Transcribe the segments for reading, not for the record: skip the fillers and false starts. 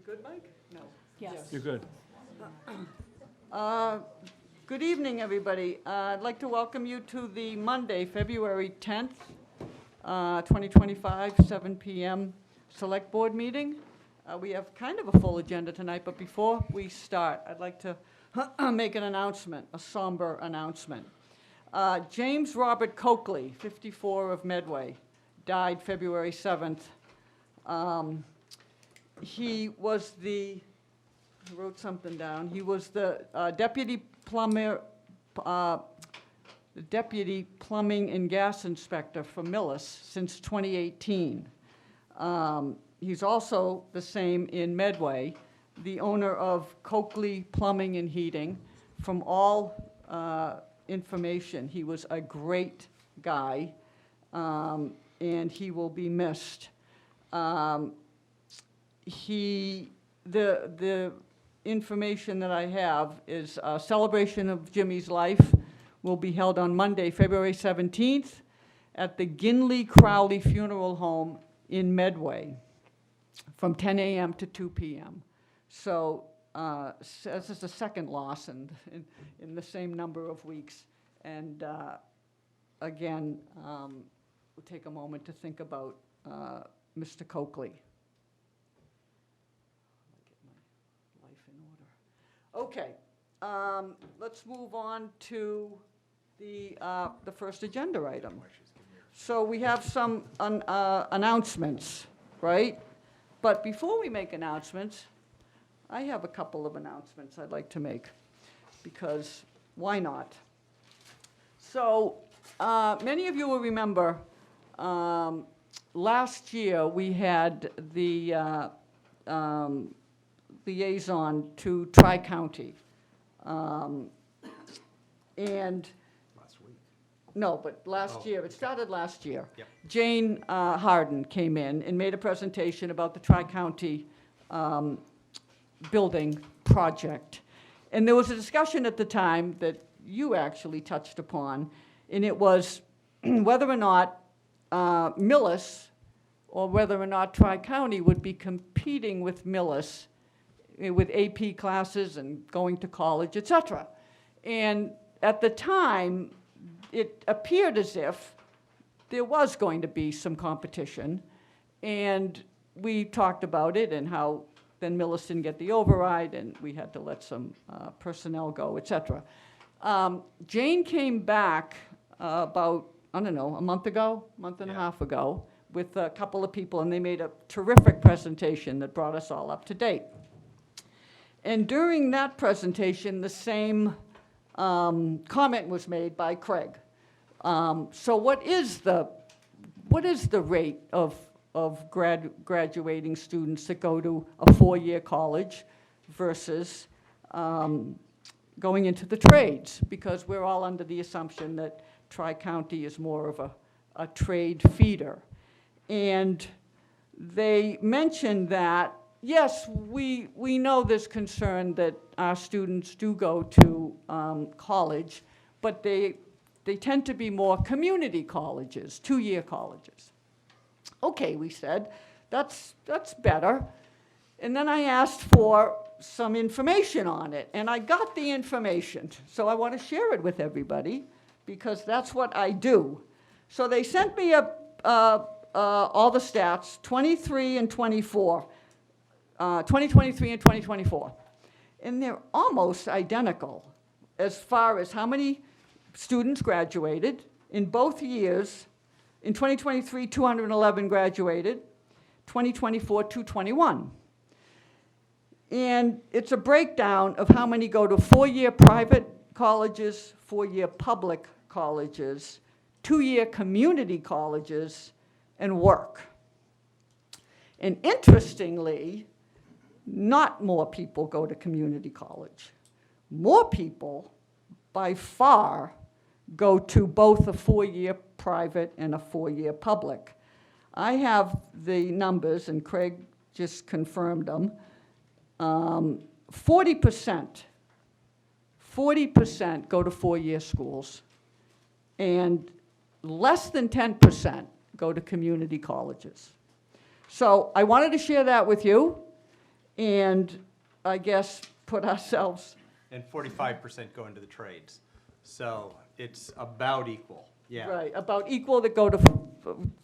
Good, Mike? No. Yes. You're good. Good evening, everybody. I'd like to welcome you to the Monday, February 10th, 2025, 7 p.m. Select Board meeting. We have kind of a full agenda tonight, but before we start, I'd like to make an announcement, a somber announcement. James Robert Coakley, 54 of Medway, died February 7th. He was I wrote something down. He was the deputy plumbing and gas inspector for Millis since 2018. He's also the same in Medway, the owner of Coakley Plumbing and Heating. From all information, he was a great guy, and he will be missed. The information that I have is a celebration of Jimmy's life will be held on Monday, February 17th at the Ginley Crowley Funeral Home in Medway from 10 a.m. to 2 p.m. So this is the second loss in the same number of weeks. And again, we'll take a moment to think about Mr. Coakley. Okay, let's move on to the first agenda item. So we have some announcements, right? But before we make announcements, I have a couple of announcements I'd like to make, because why not? So many of you will remember last year we had the liaison to Tri-County. And Last week. no, but last year, it started last year. Yep. Jane Harden came in and made a presentation about the Tri-County building project. And there was a discussion at the time that you actually touched upon, and it was whether or not Millis or whether or not Tri-County would be competing with Millis with AP classes and going to college, et cetera. And at the time, it appeared as if there was going to be some competition. And we talked about it and how then Millis didn't get the override and we had to let some personnel go, et cetera. Jane came back about, I don't know, a month and a half ago, with a couple of people, and they made a terrific presentation that brought us all up to date. And during that presentation, the same comment was made by Craig. So what is the rate of graduating students that go to a four-year college versus going into the trades? Because we're all under the assumption that Tri-County is more of a trade feeder. And they mentioned that yes, we know there's concern that our students do go to college, but they tend to be more community colleges, two-year colleges. Okay, we said, that's better. And then I asked for some information on it, and I got the information. So I want to share it with everybody, because that's what I do. So they sent me all the stats, 23 and 24. 2023 and 2024. And they're almost identical as far as how many students graduated in both years. In 2023, 211 graduated. 2024, 221. And it's a breakdown of how many go to four-year private colleges, four-year public colleges, two-year community colleges, and work. And interestingly, not more people go to community college. More people, by far, go to both a four-year private and a four-year public. I have the numbers, and Craig just confirmed them. 40% go to four-year schools, and less than 10% go to community colleges. So I wanted to share that with you. and I guess put ourselves, And 45% go into the trades. So it's about equal, yeah. right, about equal that go to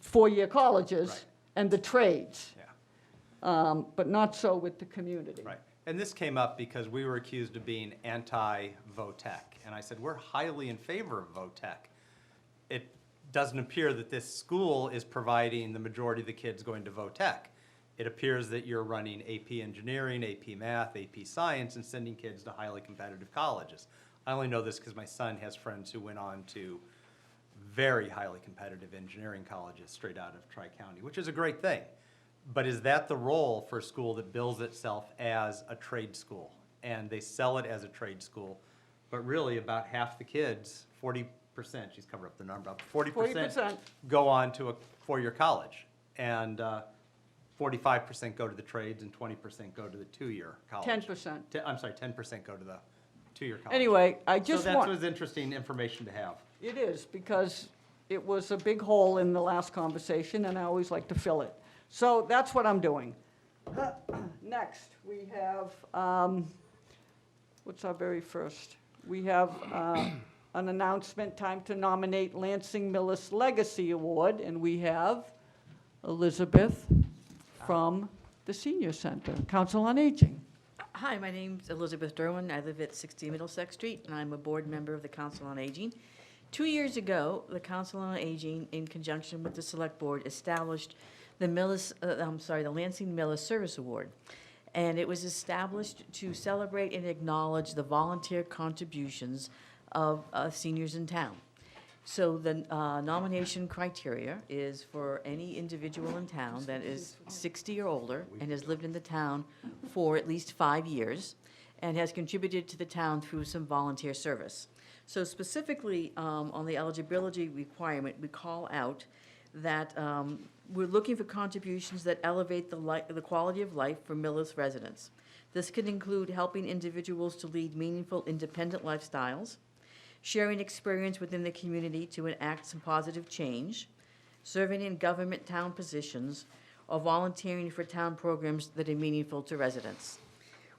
four-year colleges Right. and the trades, Yeah, but not so with the community. right. And this came up because we were accused of being anti-VOTEC. And I said, we're highly in favor of VOTEC. It doesn't appear that this school is providing the majority of the kids going to VOTEC. It appears that you're running AP Engineering, AP Math, AP Science, and sending kids to highly competitive colleges. I only know this because my son has friends who went on to very highly competitive engineering colleges straight out of Tri-County, which is a great thing. But is that the role for a school that bills itself as a trade school? And they sell it as a trade school, but really about half the kids, 40%, she's covered up the number, about 40% 40%. go on to a four-year college. And 45% go to the trades and 20% go to the two-year college. 10%. I'm sorry, 10% go to the two-year college. Anyway, I just So want. that was interesting information to have. It is, because it was a big hole in the last conversation, and I always like to fill it. So that's what I'm doing. Next, we have, what's our very first? We have an announcement, time to nominate Lansing Millis Legacy Award, and we have Elizabeth from the Senior Center, Council on Aging. Hi, my name's Elizabeth Derwin. I live at 60 Middlesex Street, and I'm a board member of the Council on Aging. 2 years ago, the Council on Aging, in conjunction with the Select Board, established the the Lansing Millis Service Award. And it was established to celebrate and acknowledge the volunteer contributions of seniors in town. So the nomination criteria is for any individual in town that is 60 or older and has lived in the town for at least 5 years and has contributed to the town through some volunteer service. So specifically, on the eligibility requirement, we call out that we're looking for contributions that elevate the quality of life for Millis residents. This can include helping individuals to lead meaningful, independent lifestyles, sharing experience within the community to enact some positive change, serving in government town positions, or volunteering for town programs that are meaningful to residents.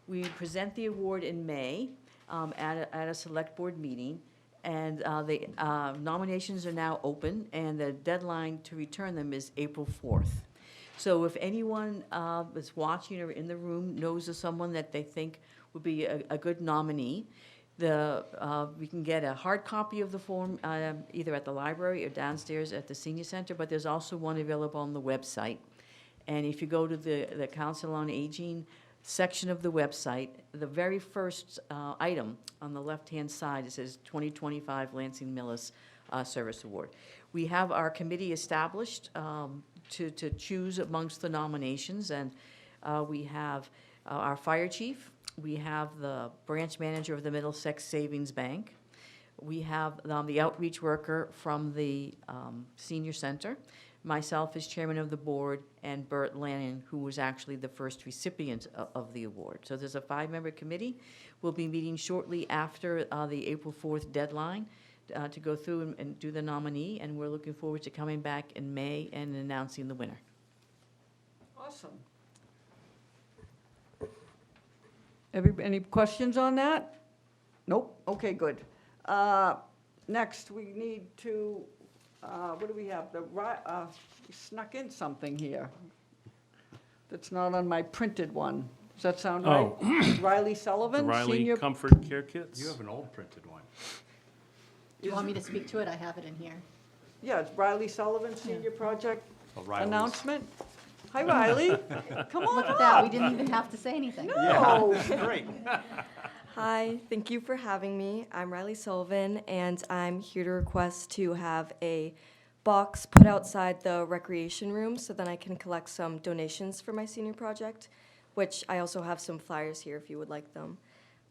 We present the award in May at a select board meeting, and the nominations are now open, and the deadline to return them is April 4th. So if anyone is watching or in the room knows of someone that they think would be a good nominee, we can get a hard copy of the form either at the library or downstairs at the senior center, but there's also one available on the website. And if you go to the Council on Aging section of the website, the very first item on the left-hand side, it says 2025 Lansing Millis Service Award. We have our committee established to choose amongst the nominations, and we have our fire chief, we have the branch manager of the Middlesex Savings Bank, we have the outreach worker from the senior center, myself as chairman of the board, and Bert Lannon, who was actually the first recipient of the award. So there's a 5-member committee. We'll be meeting shortly after the April 4th deadline to go through and do the nominee, and we're looking forward to coming back in May and announcing the winner. Awesome. Any questions on that? Nope, okay, good. Next, we need to, what do we have? We snuck in something here that's not on my printed one. Does that sound right? Oh. Riley The Sullivan, Riley senior. Comfort Care Kits? You have an old printed one. Do you want me to speak to it? I have it in here. Yeah, it's Riley Sullivan, senior project Oh, Riley's. announcement. Hi, Riley. Come on Look at that, we up. didn't even have to say anything. No. Great. Hi, thank you for having me. I'm Riley Sullivan, and I'm here to request to have a box put outside the recreation room so then I can collect some donations for my senior project, which I also have some flyers here if you would like them.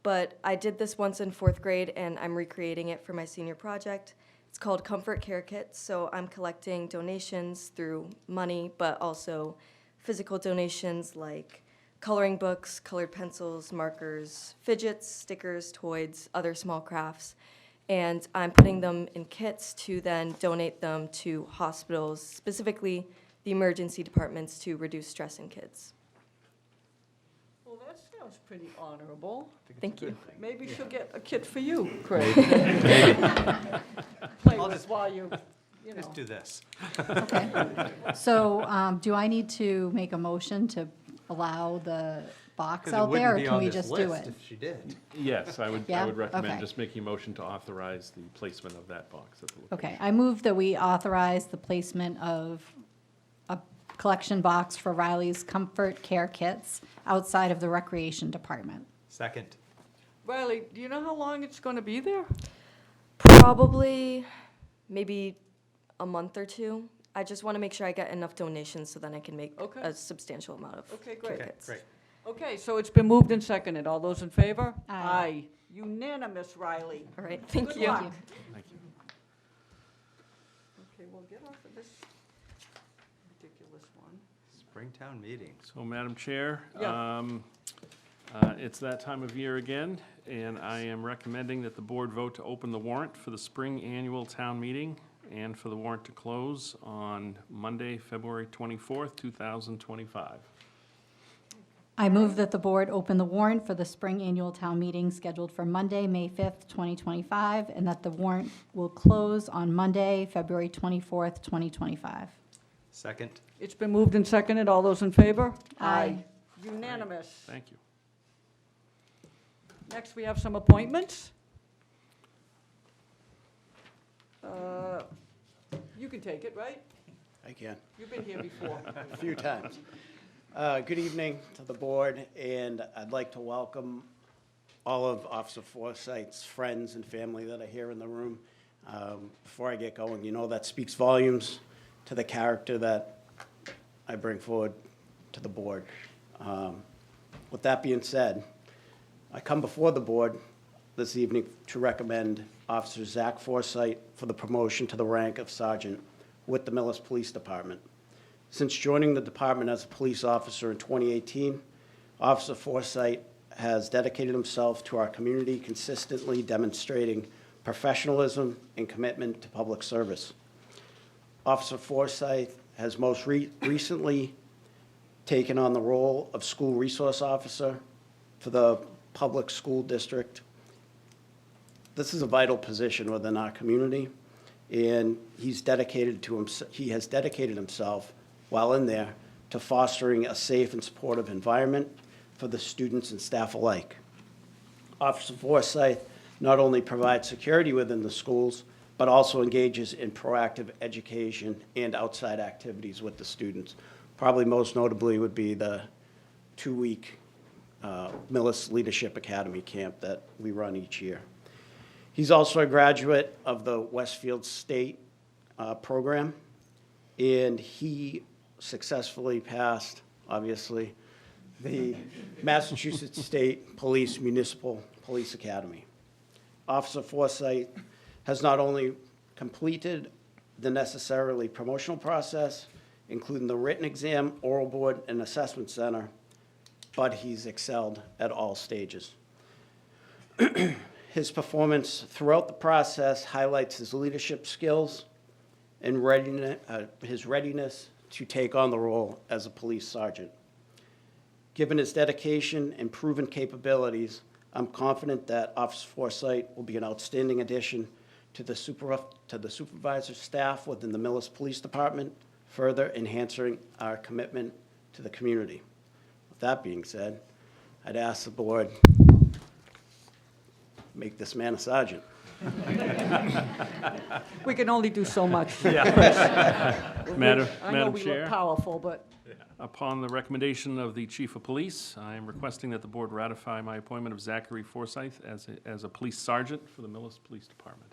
But I did this once in 4th grade, and I'm recreating it for my senior project. It's called Comfort Care Kits, so I'm collecting donations through money, but also physical donations like coloring books, colored pencils, markers, fidgets, stickers, toys, other small crafts. And I'm putting them in kits to then donate them to hospitals, specifically the emergency departments, to reduce stress in kids. Well, that sounds pretty honorable. Thank you. Maybe she'll get a kit for you, Craig. Play I'll with just- while you know. Just do this. So do I need to make a motion to allow the box Because it out there, wouldn't or be can on we this just do list it? if she did. Yes, I Yeah? would recommend Okay. just making a motion to authorize the placement of that box at the location. Okay, I move that we authorize the placement of a collection box for Riley's Comfort Care Kits outside of the Recreation Department. Second. Riley, do you know how long it's going to be there? Probably maybe a month or two. I just want to make sure I get enough donations so then I can make Okay. a substantial amount of Okay, care great. Okay, kits. great. Okay, so it's been moved and seconded. All those in favor? Aye. Unanimous, Riley. All right, thank Good you. luck. Thank you. Okay, we'll get off of this ridiculous one. Springtown meetings. So, Madam Chair, Yeah. it's that time of year again, and I am recommending that the board vote to open the warrant for the spring annual town meeting and for the warrant to close on Monday, February 24th, 2025. I move that the board open the warrant for the spring annual town meeting scheduled for Monday, May 5th, 2025, and that the warrant will close on Monday, February 24th, 2025. Second. It's been moved and seconded. All those in favor? Aye. Unanimous. Thank you. Next, we have some appointments. You can take it, right? I can, You've been here before. a few times. Good evening to the board, and I'd like to welcome all of Officer Forsyth's friends and family that are here in the room. Before I get going, you know that speaks volumes to the character that I bring forward to the board. With that being said, I come before the board this evening to recommend Officer Zach Forsyth for the promotion to the rank of sergeant with the Millis Police Department. Since joining the department as a police officer in 2018, Officer Forsyth has dedicated himself to our community, consistently demonstrating professionalism and commitment to public service. Officer Forsyth has most recently taken on the role of school resource officer for the public school district. This is a vital position within our community, and he has dedicated himself while in there to fostering a safe and supportive environment for the students and staff alike. Officer Forsyth not only provides security within the schools, but also engages in proactive education and outside activities with the students. Probably most notably would be the two-week Millis Leadership Academy camp that we run each year. He's also a graduate of the Westfield State program, and he successfully passed, obviously, the Massachusetts State Police Municipal Police Academy. Officer Forsyth has not only completed the necessarily promotional process, including the written exam, oral board, and assessment center, but he's excelled at all stages. His performance throughout the process highlights his leadership skills and his readiness to take on the role as a police sergeant. Given his dedication and proven capabilities, I'm confident that Officer Forsyth will be an outstanding addition to the supervisor staff within the Millis Police Department, further enhancing our commitment to the community. With that being said, I'd ask the board, make this man a sergeant. We can only do so much. Madam I know we Chair? look powerful, but Upon the recommendation of the Chief of Police, I am requesting that the board ratify my appointment of Zachary Forsyth as a police sergeant for the Millis Police Department.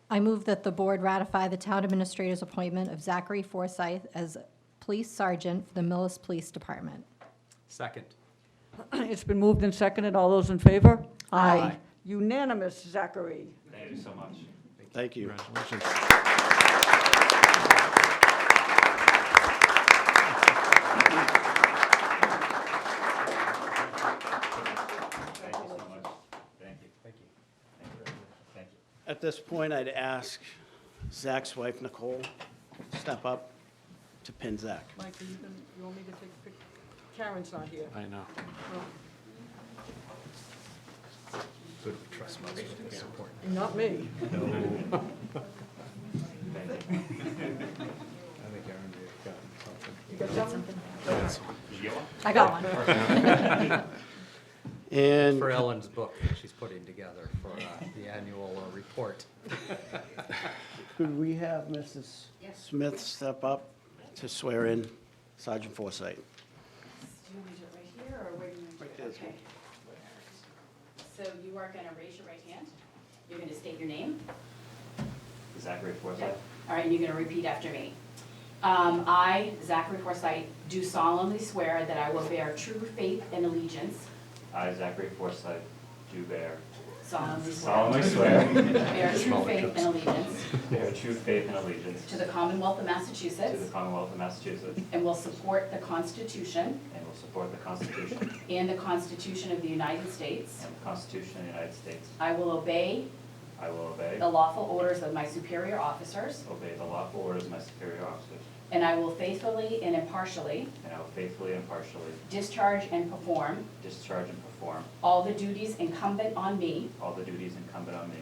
I move that the board ratify the town administrator's appointment of Zachary Forsyth as police sergeant for the Millis Police Department. Second. it's been moved and seconded. All those in favor? Aye. Unanimous, Zachary. Thank you. Congratulations. At this point, I'd ask Zach's wife, Nicole, to step up to pin Zach. Mike, you want me to take a picture? Karen's not here. I know. Good trust most of the support. Not me. You got something? I got one. And For Ellen's book that she's putting together for the annual report. could we have Mrs. Smith step up to swear in Sergeant Forsythe? Do you want me to do it right here, or where do you want me to do it? Okay. So you are going to raise your right hand. You're going to state your name. Zachary Forsythe. Yep. All right, and you're going to repeat after me. I, Zachary Forsythe, do solemnly swear that I will bear true faith and allegiance. I, Zachary Forsythe, do Solemnly swear. Bear true faith and allegiance bear true faith and allegiance to the Commonwealth of to Massachusetts, the Commonwealth of Massachusetts, and will support the Constitution and will support the Constitution and the Constitution of the United States. and the Constitution of the United States. I will obey I will obey the lawful orders of my superior officers, the lawful orders of my superior officers, and I will faithfully and impartially and I will faithfully and impartially discharge and perform discharge and perform all the duties incumbent on me all the duties incumbent on me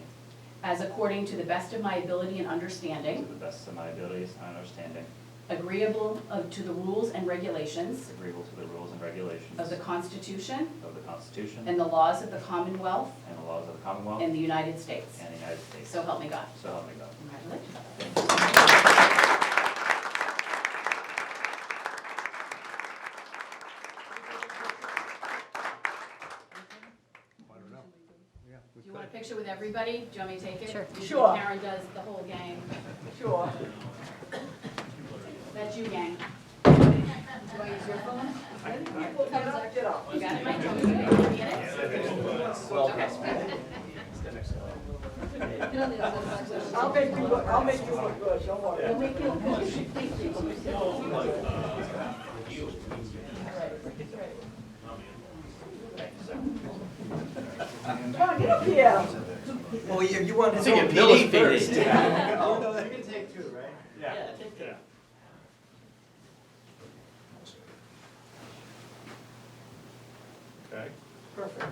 as according to the best of my ability and to understanding, the best of my abilities and understanding, agreeable to the rules and regulations agreeable to the rules and regulations of the Constitution of the Constitution and the laws of the Commonwealth and the laws of the Commonwealth and the United States. and the United States. So help me God. So help me God. Congratulations. Do you want a picture with everybody? Do you want me to take it? Sure. Usually Sure. Karen does the whole gang. Sure. That's you, gang. Do I use your phone? Get up. You got it, Mike? Want me to get it? I'll make you look good, don't worry. Come on, get up here. Well, you want to get Millis first. You can take two, right? Yeah. Okay. Perfect.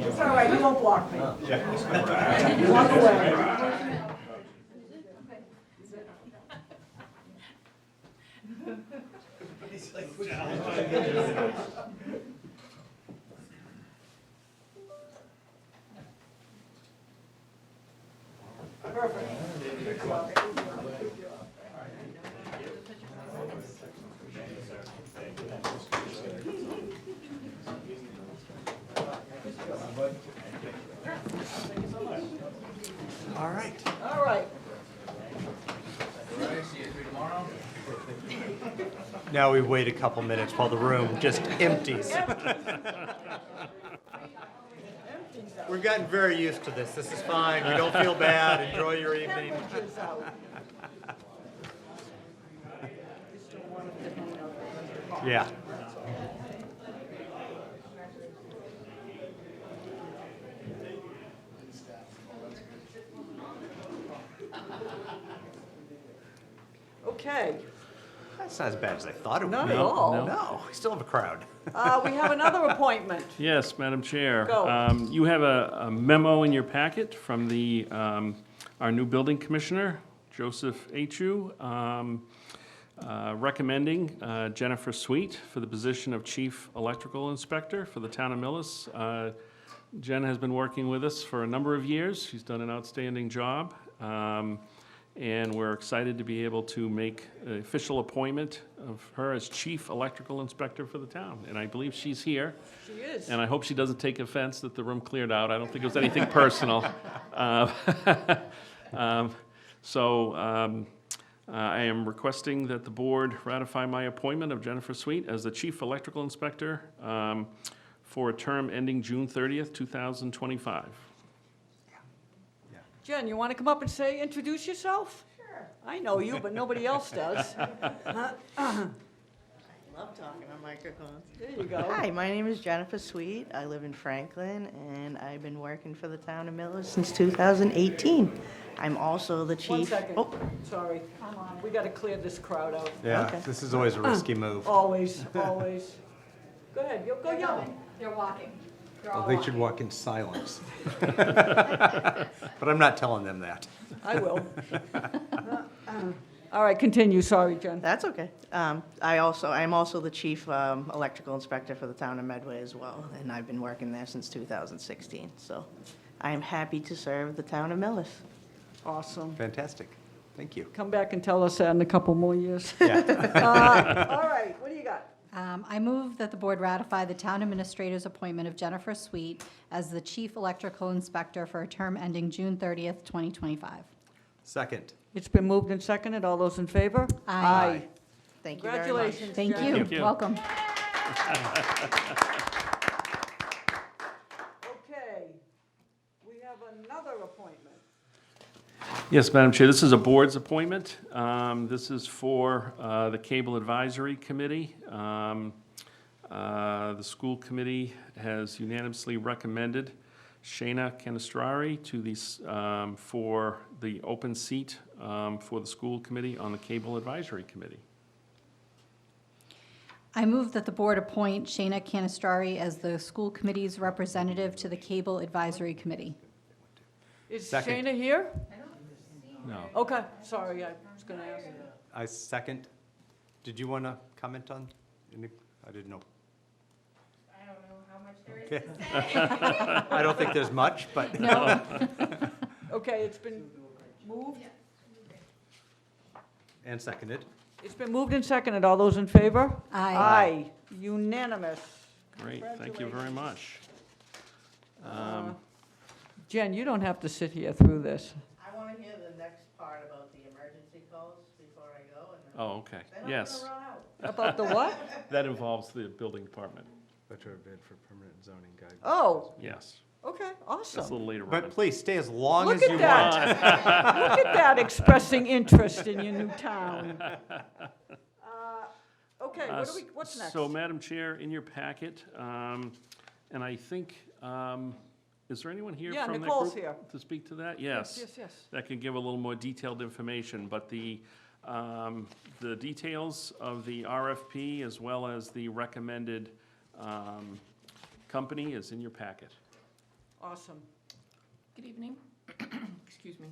It's all right, you won't block me. Walk away. All right. All right. Now we wait a couple minutes while the room just empties. We're getting very used to this. This is fine. We don't feel bad. Enjoy your evening. Temperature's out. Yeah. Okay, That's not as bad as I thought it would not be. at all. No, we still have a crowd. We have another appointment. Yes, Madam Chair. Go. You have a memo in your packet from the, our new building commissioner, Joseph Achu, recommending Jennifer Sweet for the position of Chief Electrical Inspector for the town of Millis. Jen has been working with us for a number of years. She's done an outstanding job. And we're excited to be able to make an official appointment of her as Chief Electrical Inspector for the town. And I believe she's here. She is. And I hope she doesn't take offense that the room cleared out. I don't think it was anything personal. I am requesting that the board ratify my appointment of Jennifer Sweet as the Chief Electrical Inspector for a term ending June 30th, 2025. Jen, you want to come up and introduce yourself? Sure. I know you, but nobody else does. Love talking on microphones. There you go. Hi, my name is Jennifer Sweet. I live in Franklin, and I've been working for the town of Millis since 2018. I'm also the chief. One second, Oh, sorry. Come on, we gotta clear this crowd out. Yeah, Okay. this is always a risky move. Always, always. Go ahead, you'll go yelling. They're walking. They're Well, all they should walking. walk in silence. But I'm not telling them that. I will. All right, continue, sorry, Jen. that's okay. I'm also the chief electrical inspector for the town of Medway as well, and I've been working there since 2016. So I am happy to serve the town of Millis. Awesome. Fantastic. Thank you. Come back and tell us that in a couple more years. Yeah. All right, what do you got? I move that the board ratify the town administrator's appointment of Jennifer Sweet as the chief electrical inspector for a term ending June 30th, 2025. Second. It's been moved and seconded. All those in favor? Aye. Thank you very much. Congratulations, Thank Jen. you. Thank you. Welcome. Okay, we have another appointment. Yes, Madam Chair, this is a board's appointment. This is for the Cable Advisory Committee. The school committee has unanimously recommended Shayna Canestrari to for the open seat for the school committee on the Cable Advisory Committee. I move that the board appoint Shayna Canestrari as the school committee's representative to the Cable Advisory Committee. Is Second. Shayna here? No. Okay, sorry, I was gonna ask. I second. Did you want to comment on? I didn't know. I don't know how much there is Okay. to say. I don't think there's much, but. No. Okay, it's been moved? And seconded. It's been moved and seconded. All those in favor? Aye. Aye, unanimous. Great, thank you very much. Jen, you don't have to sit here through this. I want to hear the next part about the emergency calls before I go, and then Oh, okay, yes. About the what? That involves the building department, Letter of bid for permanent zoning guide. Oh, yes. okay, That's a awesome. little later on. But please, stay as long Look as at you that. want. Look at that, expressing interest in your new town. Okay, what's next? So, Madam Chair, in your packet, and I think, is there anyone here Yeah, from that group? Nicole's here. To speak to that? Yes. Yes, yes. That could give a little more detailed information, but the details of the RFP as well as the recommended company is in your packet. Awesome. Good evening. Excuse me.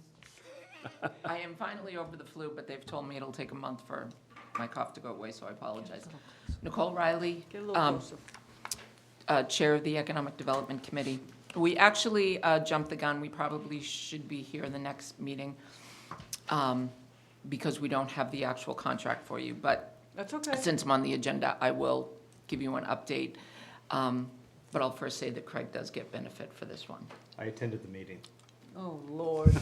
I am finally over the flu, but they've told me it'll take a month for my cough to go away, so I apologize. Nicole Riley, Get a little closer. Chair of the Economic Development Committee. We actually jumped the gun. We probably should be here the next meeting because we don't have the actual contract for you. But That's okay. since I'm on the agenda, I will give you an update. But I'll first say that Craig does get benefit for this one. I attended the meeting. Oh, Lord.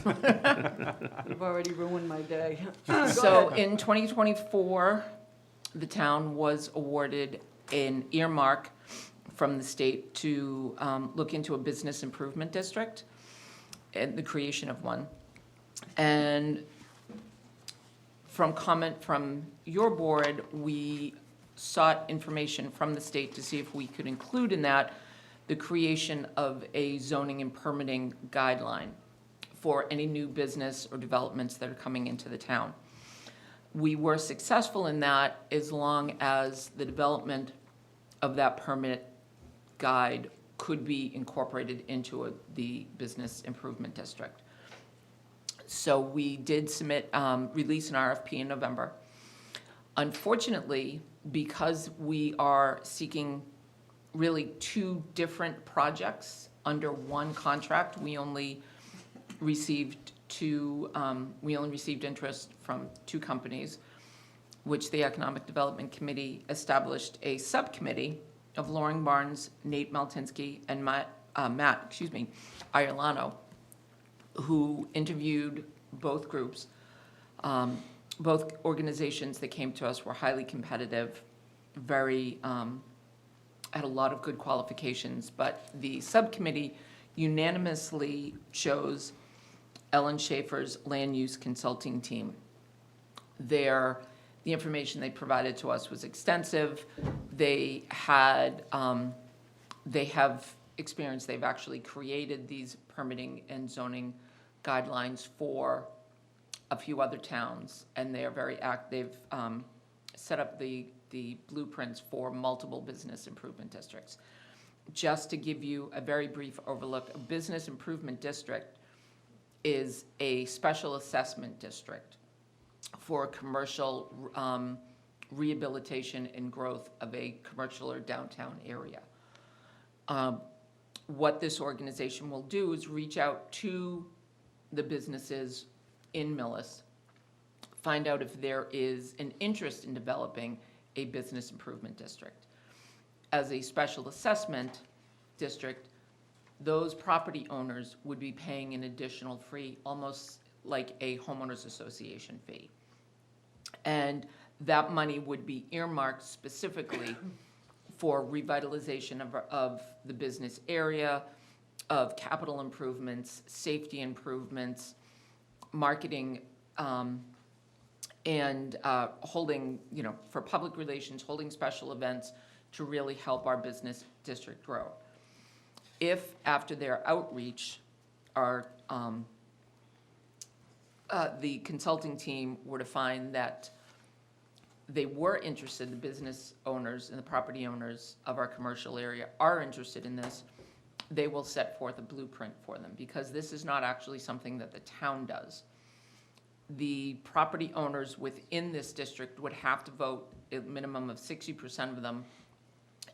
You've already ruined my day. So in 2024, the town was awarded an earmark from the state to look into a business improvement district and the creation of one. And from comment from your board, we sought information from the state to see if we could include in that the creation of a zoning and permitting guideline for any new business or developments that are coming into the town. We were successful in that as long as the development of that permit guide could be incorporated into the business improvement district. So we did release an RFP in November. Unfortunately, because we are seeking really two different projects under one contract, we only received interest from two companies, which the Economic Development Committee established a subcommittee of Loring Barnes, Nate Maltinsky, and Matt Iorlano, who interviewed both groups. Both organizations that came to us were highly competitive, had a lot of good qualifications, but the subcommittee unanimously chose Ellen Schaefer's land use consulting team. Their The information they provided to us was extensive. They had, they have experience, they've actually created these permitting and zoning guidelines for a few other towns, and they are very active, set up the blueprints for multiple business improvement districts. Just to give you a very brief overlook, a business improvement district is a special assessment district for commercial rehabilitation and growth of a commercial or downtown area. What this organization will do is reach out to the businesses in Millis, find out if there is an interest in developing a business improvement district. As a special assessment district, those property owners would be paying an additional fee, almost like a homeowners association fee. And that money would be earmarked specifically for revitalization of the business area, of capital improvements, safety improvements, marketing, and holding, for public relations, holding special events to really help our business district grow. If after their outreach, the consulting team were to find that they were interested, the business owners and the property owners of our commercial area are interested in this, they will set forth a blueprint for them, because this is not actually something that the town does. The property owners within this district would have to vote, a minimum of 60% of them,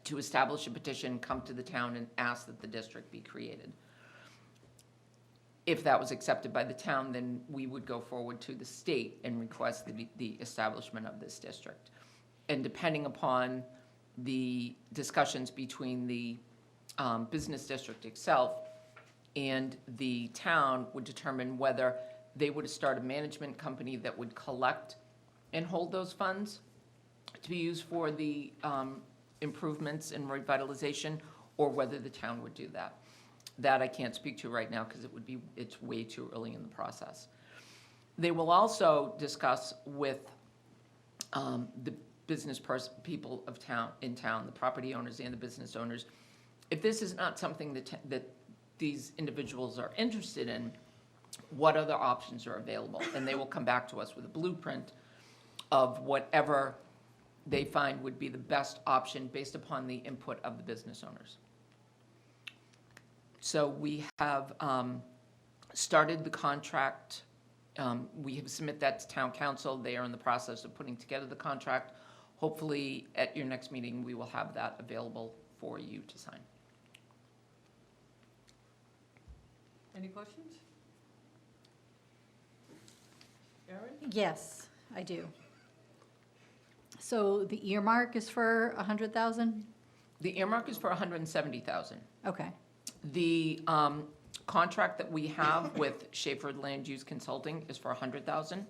to establish a petition, come to the town and ask that the district be created. If that was accepted by the town, then we would go forward to the state and request the establishment of this district. And depending upon the discussions between the business district itself and the town would determine whether they would start a management company that would collect and hold those funds to be used for the improvements and revitalization, or whether the town would do that. That I can't speak to right now because it's way too early in the process. They will also discuss with the business people of in town, the property owners and the business owners, if this is not something that these individuals are interested in, what other options are available? And they will come back to us with a blueprint of whatever they find would be the best option based upon the input of the business owners. So we have started the contract. We have submitted that to town council. They are in the process of putting together the contract. Hopefully, at your next meeting, we will have that available for you to sign. Any questions? Erin? Yes, I do. So the earmark is for 100,000? The earmark is for 170,000. Okay. The contract that we have with Schaefer Land Use Consulting is for 100,000.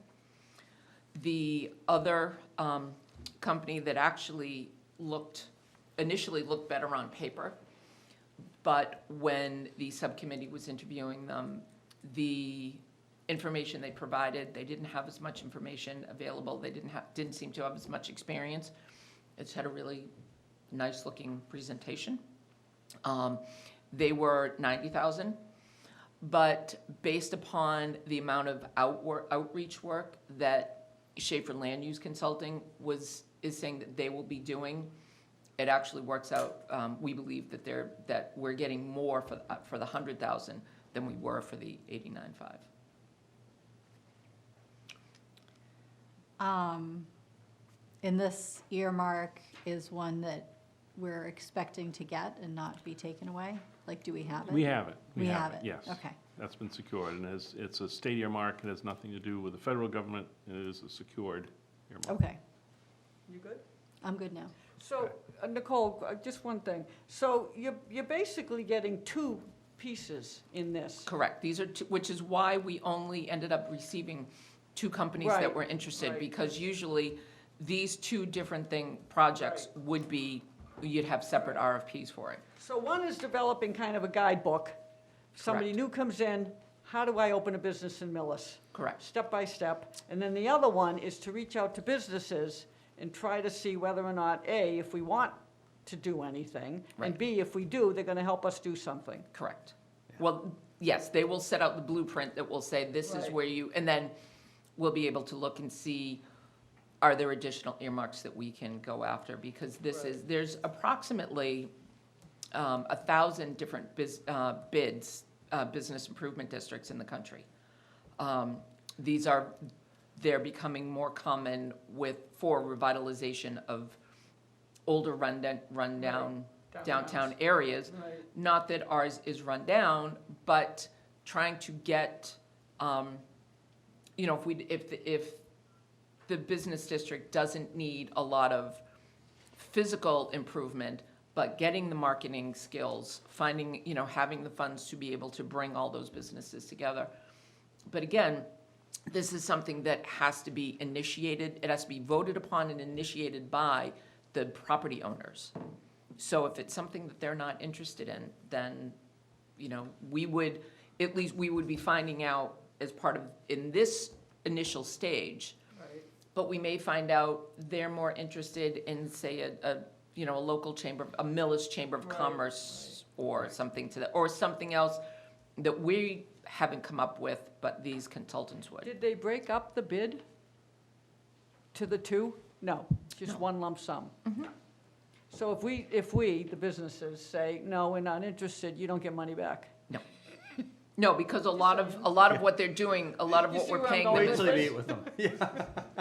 The other company that actually initially looked better on paper, but when the subcommittee was interviewing them, the information they provided, they didn't have as much information available. They didn't seem to have as much experience. It's had a really nice looking presentation. They were 90,000, but based upon the amount of outreach work that Schaefer Land Use Consulting is saying that they will be doing, it actually works out. We believe that we're getting more for the 100,000 than we were for the 89.5. And this earmark is one that we're expecting to get and not be taken away? Like, do we have it? We have it. We have it? Yes. Okay. That's been secured, and it's a state earmark. It has nothing to do with the federal government. It is a secured earmark. Okay, You good? I'm good now. So, Nicole, just one thing. So you're basically getting two pieces in this. Correct. These are two, which is why we only ended up receiving two companies that Right, were interested, right. because usually these two different projects would be, you'd have separate RFPs for it. So one is developing kind of a guidebook. Somebody Correct. new comes in, how do I open a business in Millis? Correct. Step by step. And then the other one is to reach out to businesses and try to see whether or not, A, if we want to do anything, and Right. B, if we do, they're gonna help us do something. Correct. Well, yes, they will set out the blueprint that will say, this is Right. where you, and then we'll be able to look and see, are there additional earmarks that we can go after? Because this is, there's approximately 1,000 different bids, business improvement districts in the country. They're becoming more common for revitalization of older rundown downtown areas. Right. Not that ours is run down, but trying to get, if the business district doesn't need a lot of physical improvement, but getting the marketing skills, finding, having the funds to be able to bring all those businesses together. But again, this is something that has to be initiated, it has to be voted upon and initiated by the property owners. So if it's something that they're not interested in, then, we would be finding out as part of, in this initial stage. Right. But we may find out they're more interested in, say, a local chamber, a Millis Chamber of Right, Commerce, or something to that, or something else that we haven't come up with, but these consultants would. Did they break up the bid to the two? No, just No. one lump sum. Mhm. So if we, the businesses, say, no, we're not interested, you don't get money back. No, because a lot of what they're doing, a lot of You what see we're where I'm paying going them Wait with till you this? meet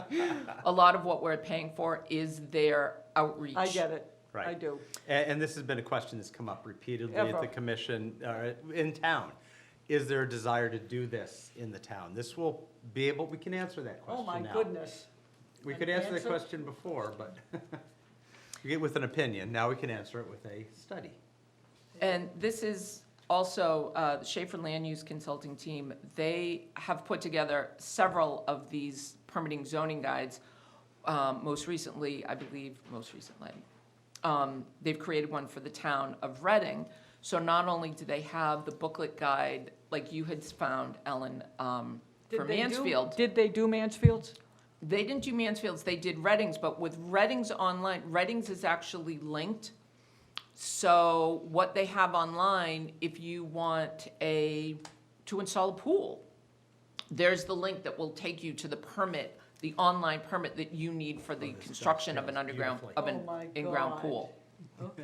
with them. a lot of what we're paying for is their outreach. I get it, I Right. do. And this has been a question that's come up repeatedly at Ever. the commission, in town. Is there a desire to do this in the town? This will be able, we can answer that Oh, question my now. goodness. We could answer that Answer? question before, but you get with an opinion. Now we can answer it with a study. And this is also, the Schaefer Land Use Consulting Team, they have put together several of these permitting zoning guides. Most recently, they've created one for the town of Reading. So not only do they have the booklet guide, like you had found, Ellen, for Did they do- Mansfield. Did they do Mansfield's? They didn't do Mansfield's, they did Reading's, but with Reading's online, Reading's is actually linked. So what they have online, if you want to install a pool, there's the link that will take you to the permit, the online permit that you need for the this construction of an dovetails underground, beautifully. of Oh my an in-ground God. pool. Okay.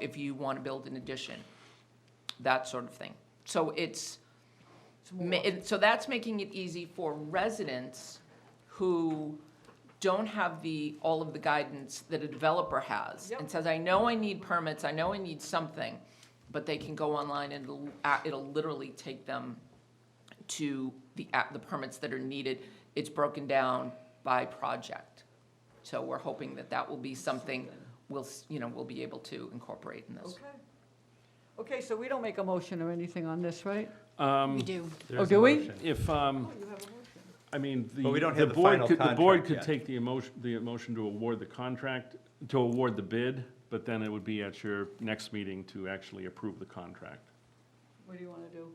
If you want to build an addition, that sort of thing. So so that's making it easy for residents who don't have all of the guidance that a developer has. Yep. And says, I know I need permits, I know I need something, but they can go online and it'll literally take them to the permits that are needed. It's broken down by project. So we're hoping that will be something we'll be able to incorporate in this. Okay. Okay, so we don't make a motion or anything on this, right? We do. There's Oh, a do we? motion. If, Oh, you have a motion. I mean, But we don't have the board final could, the board contract could yet. take the motion to award the contract, to award the bid, but then it would be at your next meeting to actually approve the contract. What do you want to do?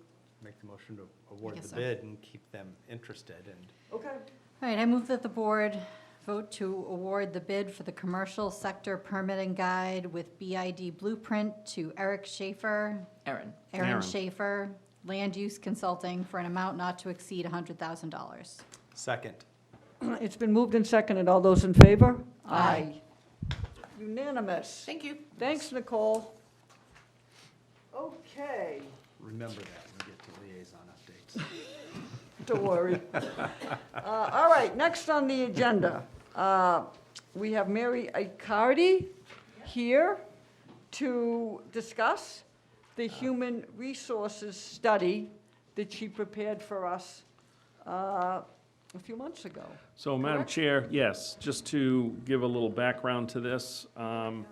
Make the motion to award guess the so. bid and keep them interested and. Okay. All right, I move that the board vote to award the bid for the commercial sector permitting guide with BID blueprint to Aaron Aaron. Schaefer, Land Use Consulting, for an amount not to exceed $100,000. Second. It's been moved and seconded. All those in favor? Aye. Unanimous. Thank you. Thanks, Nicole. Okay, Remember that when we get to liaison updates. don't worry. All right, next on the agenda, we have Mary Icardi here to discuss the human resources study that she prepared for us a few months ago. So, Madam Correct? Chair, yes, just to give a little background to this, Have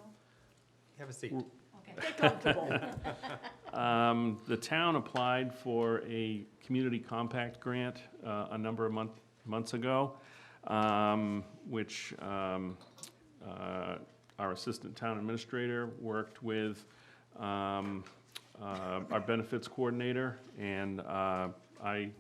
a seat. Get comfortable. the town applied for a community compact grant a number of months ago, which our assistant town administrator worked with our benefits coordinator, and I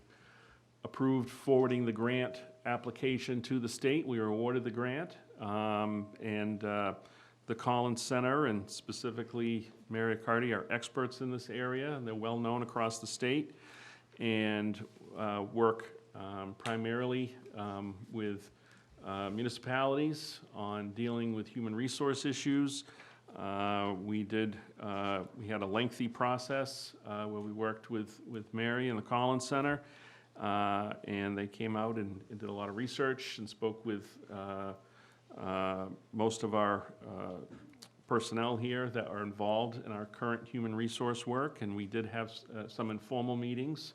approved forwarding the grant application to the state. We were awarded the grant, and the Collins Center, and specifically Mary Carty, are experts in this area, and they're well-known across the state, and work primarily with municipalities on dealing with human resource issues. We had a lengthy process where we worked with Mary and the Collins Center, and they came out and did a lot of research and spoke with most of our personnel here that are involved in our current human resource work, and we did have some informal meetings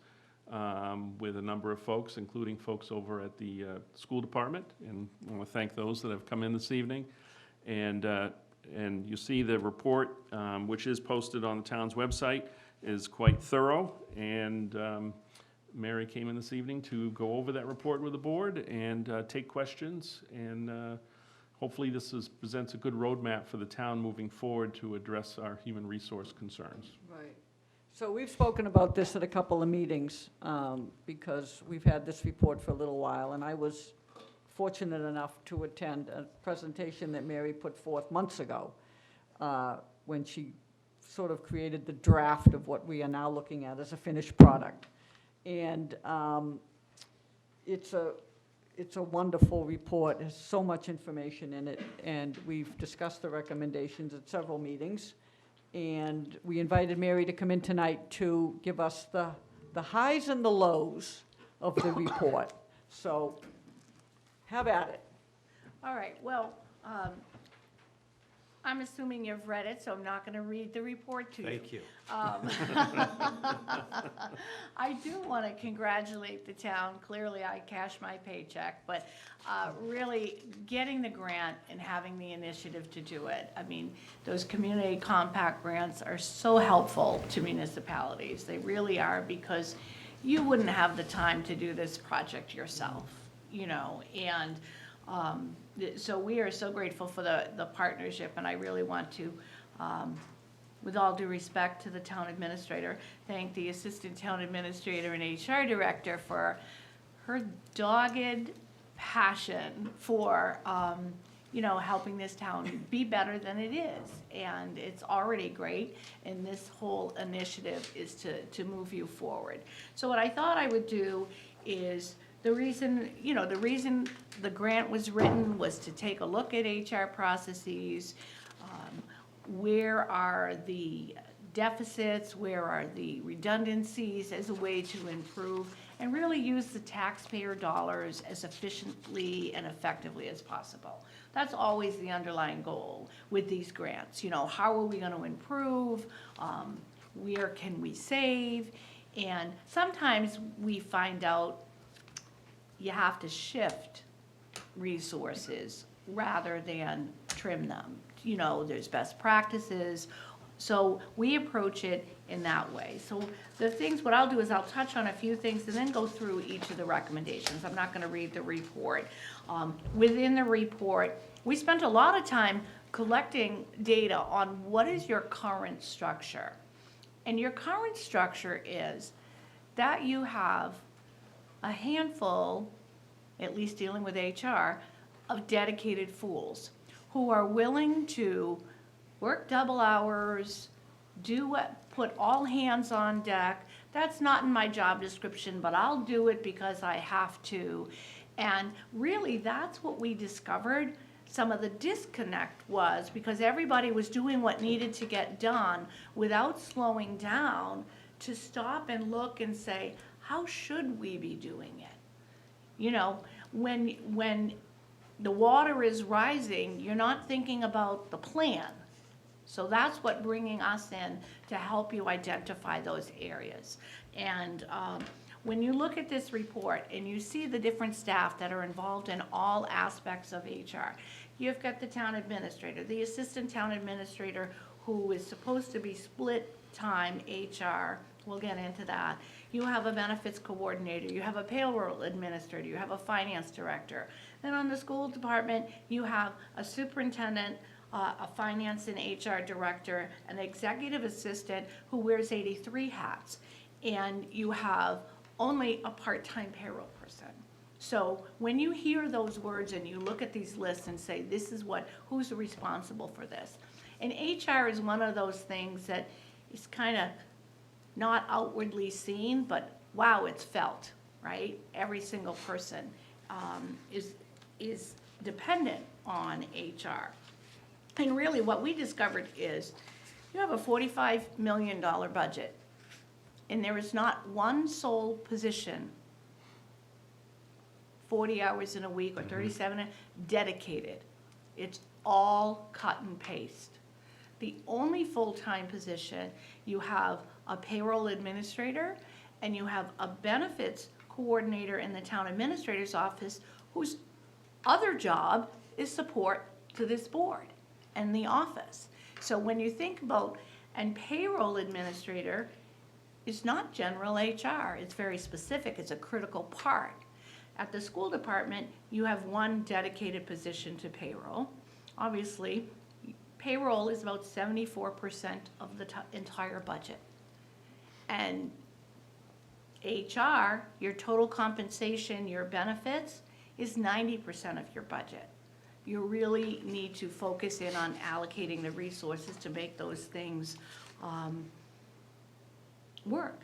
with a number of folks, including folks over at the school department, and I want to thank those that have come in this evening. And you see the report, which is posted on the town's website, is quite thorough, and Mary came in this evening to go over that report with the board and take questions, and hopefully this presents a good roadmap for the town moving forward to address our human resource concerns. Right. So we've spoken about this at a couple of meetings, because we've had this report for a little while, and I was fortunate enough to attend a presentation that Mary put forth months ago, when she sort of created the draft of what we are now looking at as a finished product. And it's a wonderful report. There's so much information in it, and we've discussed the recommendations at several meetings. And we invited Mary to come in tonight to give us the highs and the lows of the report. So have at it. All right, well, I'm assuming you've read it, so I'm not going to read the report to you. Thank you. I do want to congratulate the town. Clearly, I cashed my paycheck, but really getting the grant and having the initiative to do it. I mean, those community compact grants are so helpful to municipalities. They really are, because you wouldn't have the time to do this project yourself, you know, and so we are so grateful for the partnership, and I really want to, with all due respect to the town administrator, thank the assistant town administrator and HR director for her dogged passion for, you know, helping this town be better than it is. And it's already great, and this whole initiative is to move you forward. So what I thought I would do is, the reason the grant was written was to take a look at HR processes, where are the deficits, where are the redundancies as a way to improve, and really use the taxpayer dollars as efficiently and effectively as possible. That's always the underlying goal with these grants. You know, how are we going to improve? Where can we save? And sometimes we find out you have to shift resources rather than trim them. You know, there's best practices. So we approach it in that way. So the things, what I'll do is I'll touch on a few things and then go through each of the recommendations. I'm not going to read the report. Within the report, we spent a lot of time collecting data on what is your current structure. And your current structure is that you have a handful, at least dealing with HR, of dedicated fools who are willing to work double hours, put all hands on deck. That's not in my job description, but I'll do it because I have to. And really, that's what we discovered. Some of the disconnect was because everybody was doing what needed to get done without slowing down to stop and look and say, how should we be doing it? You know, when the water is rising, you're not thinking about the plan. So that's what bringing us in to help you identify those areas. And when you look at this report and you see the different staff that are involved in all aspects of HR, you've got the town administrator, the assistant town administrator who is supposed to be split time HR. We'll get into that. You have a benefits coordinator, you have a payroll administrator, you have a finance director. Then on the school department, you have a superintendent, a finance and HR director, an executive assistant who wears 83 hats, and you have only a part-time payroll person. So when you hear those words and you look at these lists and say, this is who's responsible for this? And HR is one of those things that is kind of not outwardly seen, but wow, it's felt, right? Every single person is dependent on HR. And really what we discovered is you have a $45 million budget, and there is not one sole position 40 hours in a week or 37 dedicated. It's all cut and paste. The only full-time position, you have a payroll administrator and you have a benefits coordinator in the town administrator's office whose other job is support to this board and the office. So when you think about, and payroll administrator is not general HR, it's very specific, it's a critical part. At the school department, you have one dedicated position to payroll. Obviously, payroll is about 74% of the entire budget. And HR, your total compensation, your benefits, is 90% of your budget. You really need to focus in on allocating the resources to make those things work.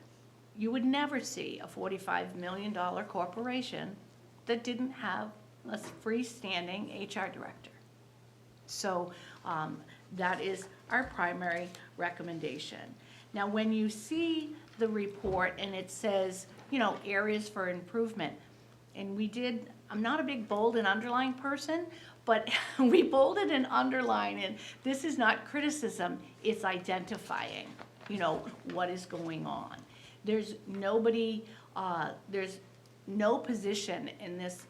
You would never see a $45 million corporation that didn't have a freestanding HR director. So that is our primary recommendation. Now, when you see the report and it says, you know, areas for improvement, and we did, I'm not a big bold and underline person, but we bolded and underlined, and this is not criticism, it's identifying, you know, what is going on. There's nobody, there's no position in this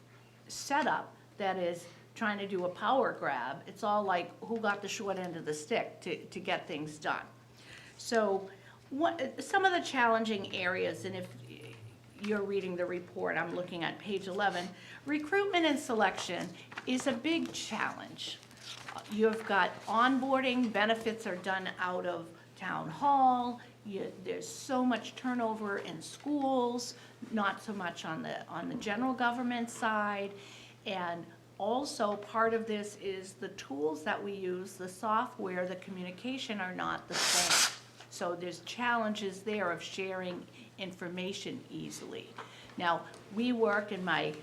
setup that is trying to do a power grab. It's all like who got the short end of the stick to get things done. So some of the challenging areas, and if you're reading the report, I'm looking at page 11, recruitment and selection is a big challenge. You've got onboarding, benefits are done out of town hall, there's so much turnover in schools, not so much on the general government side, and also part of this is the tools that we use, the software, the communication are not the same. So there's challenges there of sharing information easily. Now, we worked, and my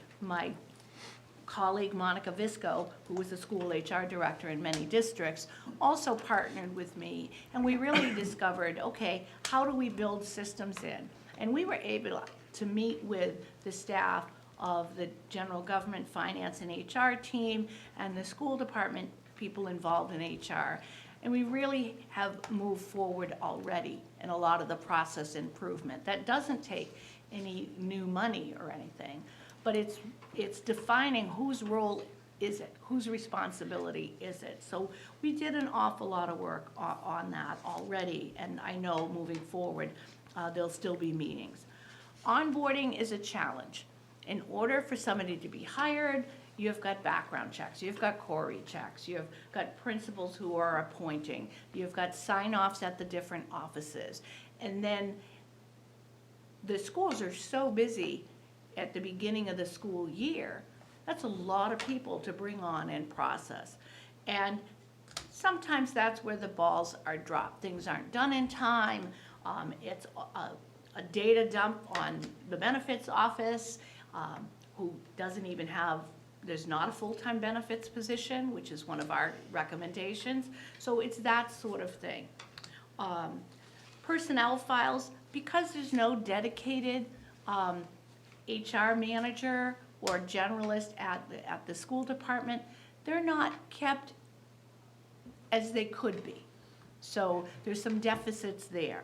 colleague Monica Visco, who was the school HR director in many districts, also partnered with me, and we really discovered, okay, how do we build systems in? And we were able to meet with the staff of the general government, finance, and HR team, and the school department people involved in HR. And we really have moved forward already in a lot of the process improvement. That doesn't take any new money or anything, but it's defining whose role is it, whose responsibility is it. So we did an awful lot of work on that already, and I know moving forward there'll still be meetings. Onboarding is a challenge. In order for somebody to be hired, you've got background checks, you've got query checks, you've got principals who are appointing, you've got sign-offs at the different offices. And then the schools are so busy at the beginning of the school year, that's a lot of people to bring on and process. And sometimes that's where the balls are dropped. Things aren't done in time. It's a data dump on the benefits office, who doesn't even have, there's not a full-time benefits position, which is one of our recommendations. So it's that sort of thing. Personnel files, because there's no dedicated HR manager or generalist at the school department, they're not kept as they could be. So there's some deficits there.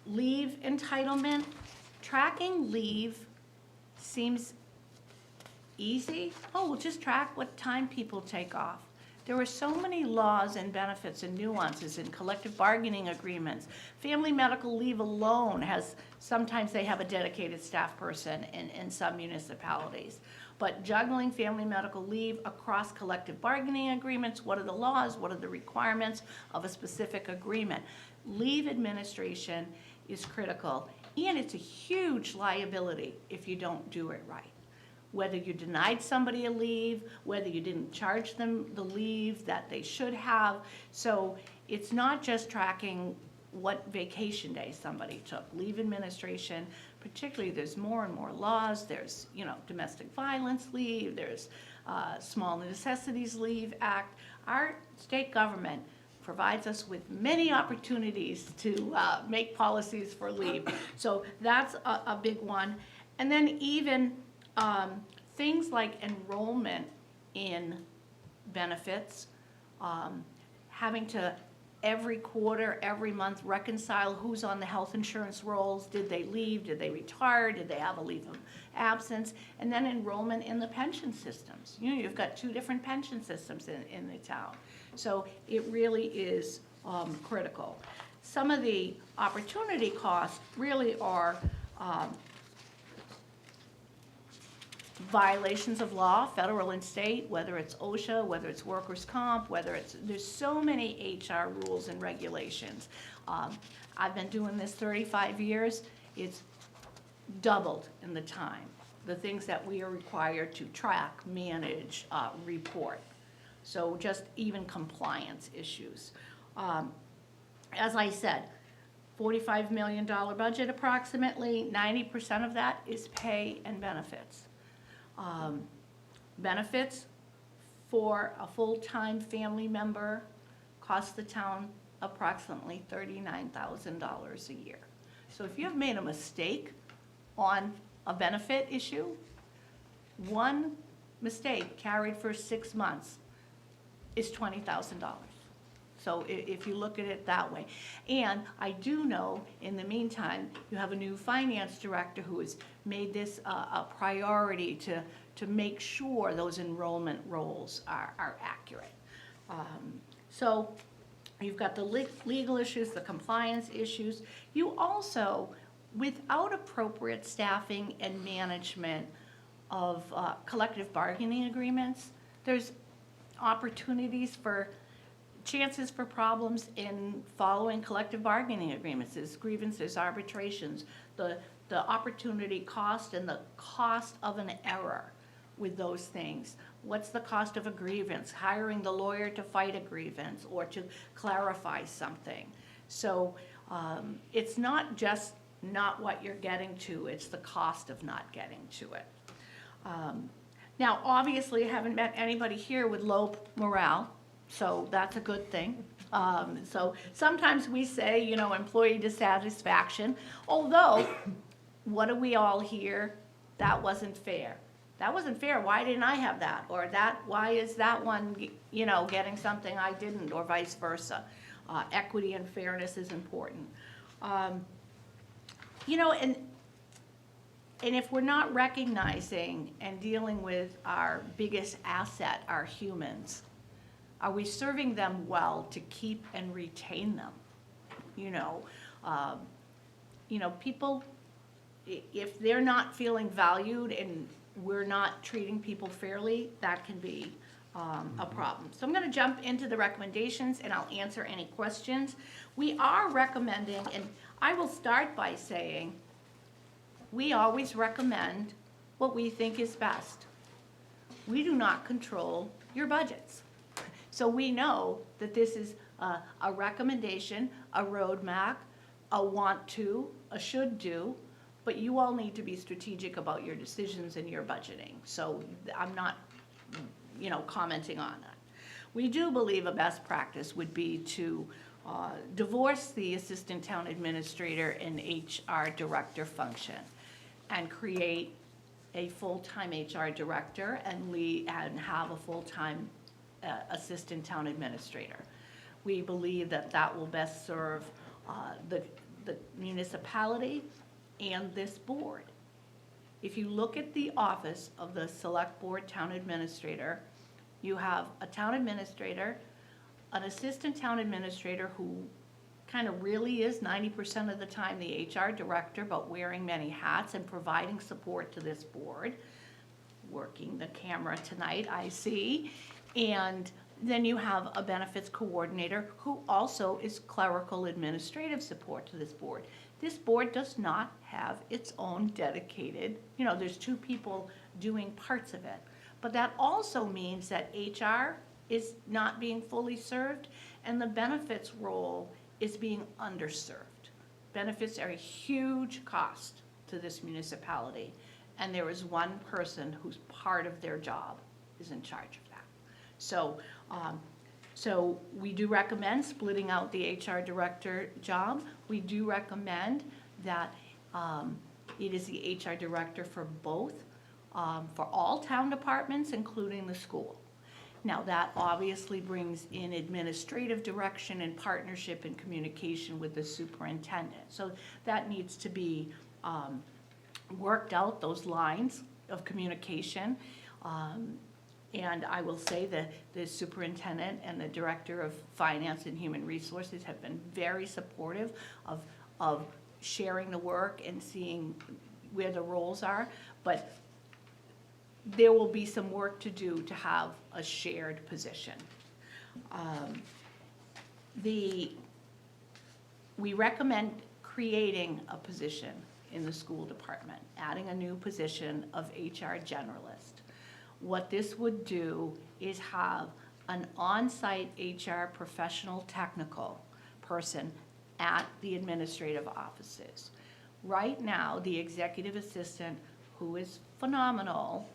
Leave entitlement, tracking leave seems easy. Oh, we'll just track what time people take off. There are so many laws and benefits and nuances in collective bargaining agreements. Family medical leave alone has, sometimes they have a dedicated staff person in some municipalities. But juggling family medical leave across collective bargaining agreements, what are the laws, what are the requirements of a specific agreement? Leave administration is critical, and it's a huge liability if you don't do it right. Whether you denied somebody a leave, whether you didn't charge them the leave that they should have. So it's not just tracking what vacation day somebody took. Leave administration, particularly, there's more and more laws. There's, domestic violence leave, there's Small Necessities Leave Act. Our state government provides us with many opportunities to make policies for leave. So that's a big one. And then even things like enrollment in benefits, having to every quarter, every month reconcile who's on the health insurance rolls, did they leave, did they retire, did they have a leave of absence, and then enrollment in the pension systems. You've got 2 different pension systems in the town. So it really is critical. Some of the opportunity costs really are violations of law, federal and state, whether it's OSHA, whether it's workers' comp, there's so many HR rules and regulations. I've been doing this 35 years. It's doubled in the time, the things that we are required to track, manage, report. So just even compliance issues. As I said, $45 million budget approximately, 90% of that is pay and benefits. Benefits for a full-time family member cost the town approximately $39,000 a year. So if you've made a mistake on a benefit issue, one mistake carried for 6 months is $20,000. So if you look at it that way. And I do know, in the meantime, you have a new finance director who has made this a priority to make sure those enrollment rolls are accurate. So you've got the legal issues, the compliance issues. You also, without appropriate staffing and management of collective bargaining agreements, there's opportunities for chances for problems in following collective bargaining agreements. There's grievances, arbitrations, the opportunity cost and the cost of an error with those things. What's the cost of a grievance? Hiring the lawyer to fight a grievance or to clarify something. So it's not just not what you're getting to, it's the cost of not getting to it. Now, obviously, I haven't met anybody here with low morale, so that's a good thing. So sometimes we say, employee dissatisfaction, although, what do we all hear? That wasn't fair. That wasn't fair. Why didn't I have that? Or why is that one, getting something I didn't, or vice versa? Equity and fairness is important. And if we're not recognizing and dealing with our biggest asset, our humans, are we serving them well to keep and retain them? People, if they're not feeling valued and we're not treating people fairly, that can be a problem. So I'm going to jump into the recommendations and I'll answer any questions. We are recommending, and I will start by saying, we always recommend what we think is best. We do not control your budgets. So we know that this is a recommendation, a roadmap, a want to, a should do, but you all need to be strategic about your decisions and your budgeting. So I'm not, commenting on that. We do believe a best practice would be to divorce the assistant town administrator and HR director function and create a full-time HR director and have a full-time assistant town administrator. We believe that will best serve the municipality and this board. If you look at the office of the Select Board Town Administrator, You have a town administrator, an assistant town administrator who kind of really is 90% of the time the HR director, but wearing many hats and providing support to this board. Working the camera tonight, I see. And then you have a benefits coordinator who also is clerical administrative support to this board. This board does not have its own dedicated, there's two people doing parts of it. But that also means that HR is not being fully served and the benefits role is being underserved. Benefits are a huge cost to this municipality, and there is one person whose part of their job is in charge of that. So we do recommend splitting out the HR director job. We do recommend that it is the HR director for both, for all town departments, including the school. Now, that obviously brings in administrative direction and partnership and communication with the superintendent. So that needs to be worked out, those lines of communication. And I will say that the superintendent and the director of finance and human resources have been very supportive of sharing the work and seeing where the roles are. But there will be some work to do to have a shared position. We recommend creating a position in the school department, adding a new position of HR generalist. What this would do is have an on-site HR professional technical person at the administrative offices. Right now, the executive assistant, who is phenomenal,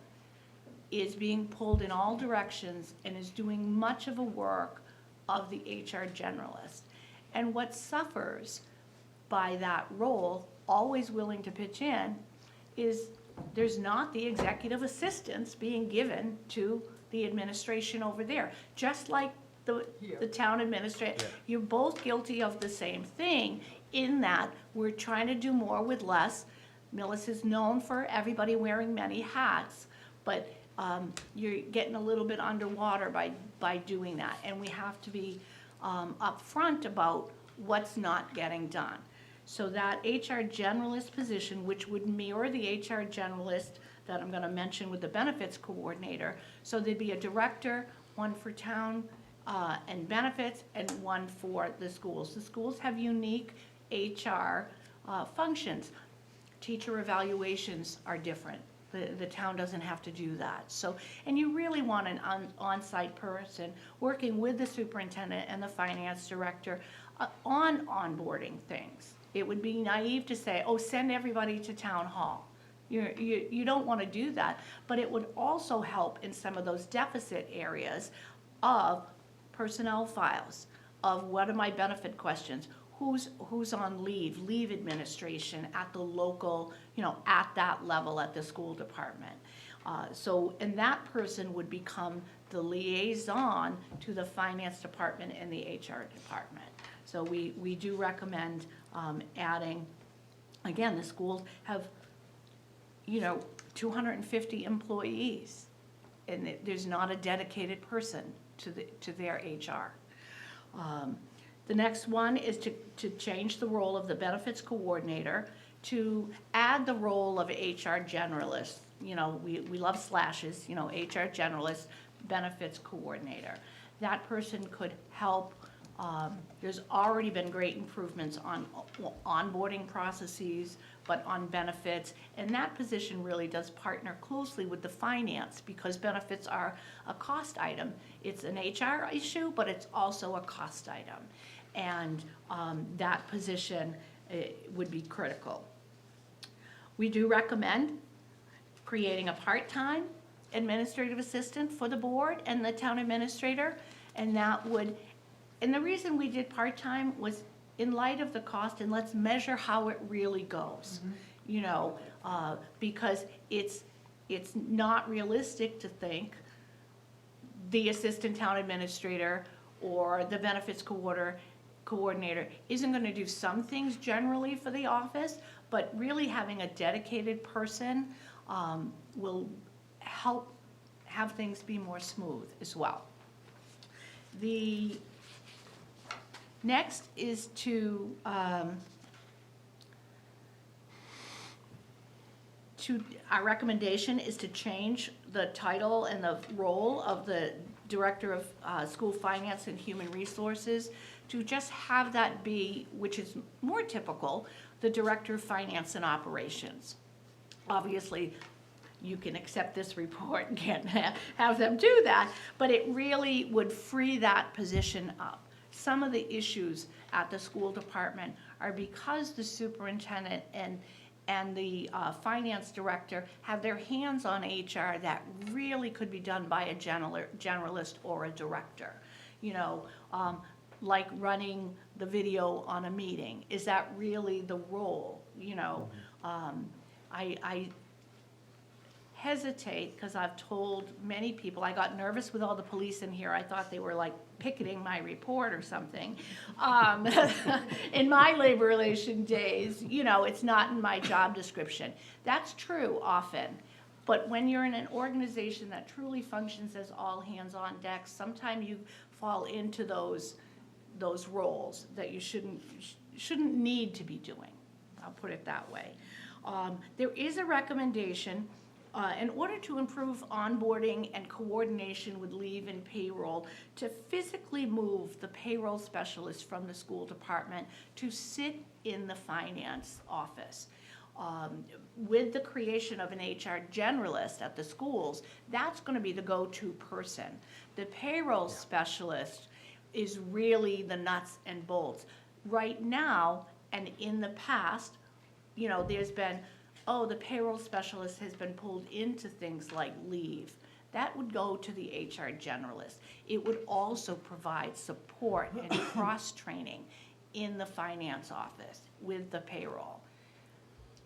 is being pulled in all directions and is doing much of the work of the HR generalist. And what suffers by that role, always willing to pitch in, is there's not the executive assistance being given to the administration over there. Just like the town administrator, you're both guilty of the same thing in that we're trying to do more with less. Millis is known for everybody wearing many hats, but you're getting a little bit underwater by doing that. And we have to be upfront about what's not getting done. So that HR generalist position, which would mirror the HR generalist that I'm gonna mention with the benefits coordinator. So there'd be a director, one for town and benefits, and one for the schools. The schools have unique HR functions. Teacher evaluations are different. The town doesn't have to do that. So, and you really want an on-site person working with the superintendent and the finance director on onboarding things. It would be naive to say, oh, send everybody to town hall. You don't want to do that, but it would also help in some of those deficit areas of personnel files, of what are my benefit questions, who's on leave administration at the local, at that level at the school department. And that person would become the liaison to the finance department and the HR department. So we do recommend adding, again, the schools have, 250 employees, and there's not a dedicated person to their HR. The next one is to change the role of the benefits coordinator to add the role of HR generalist. We love slashes, HR generalist, benefits coordinator. That person could help. There's already been great improvements on onboarding processes, but on benefits, and that position really does partner closely with the finance because benefits are a cost item. It's an HR issue, but it's also a cost item, and that position would be critical. We do recommend creating a part-time administrative assistant for the board and the town administrator, and that would. And the reason we did part-time was in light of the cost, and let's measure how it really goes. Because it's not realistic to think the assistant town administrator or the benefits coordinator isn't gonna do some things generally for the office, but really having a dedicated person will help have things be more smooth as well. The next is to our recommendation is to change the title and the role of the Director of School Finance and Human Resources to just have that be, which is more typical, the Director of Finance and Operations. Obviously, you can accept this report and can't have them do that, but it really would free that position up. Some of the issues at the school department are because the superintendent and the finance director have their hands on HR that really could be done by a generalist or a director. You know, like running the video on a meeting. Is that really the role? You know, I hesitate because I've told many people, I got nervous with all the police in here. I thought they were like picketing my report or something. In my labor relation days, you know, it's not in my job description. That's true often. But when you're in an organization that truly functions as all hands on deck, sometimes you fall into those roles that you shouldn't need to be doing. I'll put it that way. There is a recommendation in order to improve onboarding and coordination with leave and payroll, to physically move the payroll specialist from the school department to sit in the finance office. With the creation of an HR generalist at the schools, that's going to be the go-to person. The payroll specialist is really the nuts and bolts. Right now, and in the past, you know, there's been, oh, the payroll specialist has been pulled into things like leave. That would go to the HR generalist. It would also provide support and cross-training in the finance office with the payroll.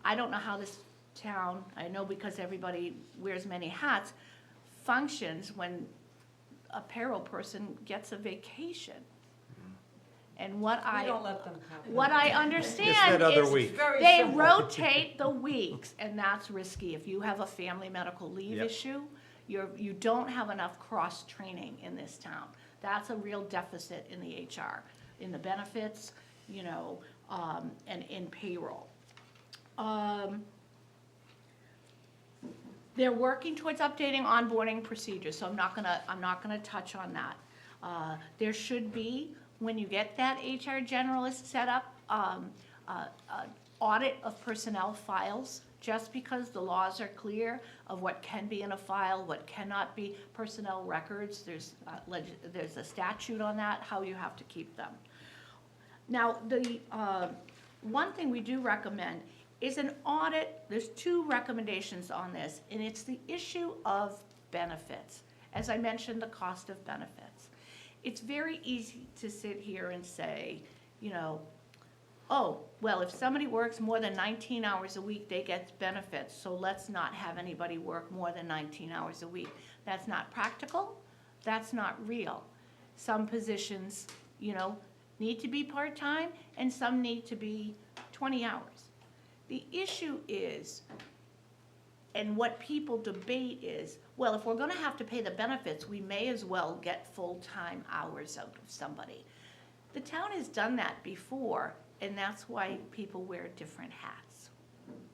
I don't know how this town, I know because everybody wears many hats, functions when a payroll person gets a vacation. And what We don't let them have what I It's understand that other is week. Very they simple. rotate the weeks, and that's risky. If you have a family medical leave Yep. issue, you don't have enough cross-training in this town. That's a real deficit in the HR, in the benefits, you know, and in payroll. They're working towards updating onboarding procedures, so I'm not gonna touch on that. There should be, when you get that HR generalist set up, audit of personnel files, just because the laws are clear of what can be in a file, what cannot be. Personnel records, there's a statute on that, how you have to keep them. Now, the one thing we do recommend is an audit. There's two recommendations on this, and it's the issue of benefits. As I mentioned, the cost of benefits. It's very easy to sit here and say, you know, oh, well, if somebody works more than 19 hours a week, they get benefits, so let's not have anybody work more than 19 hours a week. That's not practical. That's not real. Some positions, you know, need to be part-time, and some need to be 20 hours. The issue is, and what people debate is, well, if we're gonna have to pay the benefits, we may as well get full-time hours out of somebody. The town has done that before, and that's why people wear different hats.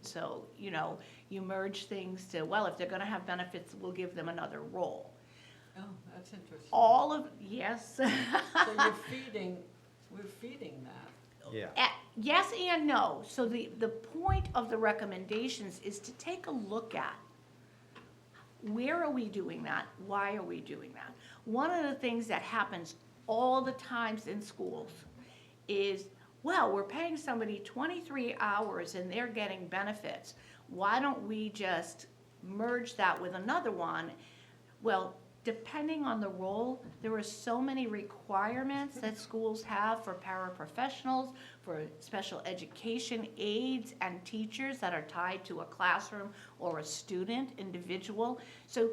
So, you know, you merge things to, well, if they're gonna have benefits, we'll give them another role. Oh, that's interesting. All of, yes. So we're feeding that. Yeah. Yes and no. So the point of the recommendations is to take a look at where are we doing that? Why are we doing that? One of the things that happens all the times in schools is, well, we're paying somebody 23 hours and they're getting benefits. Why don't we just merge that with another one? Well, depending on the role, there are so many requirements that schools have for paraprofessionals, for special education aides and teachers that are tied to a classroom or a student, individual. So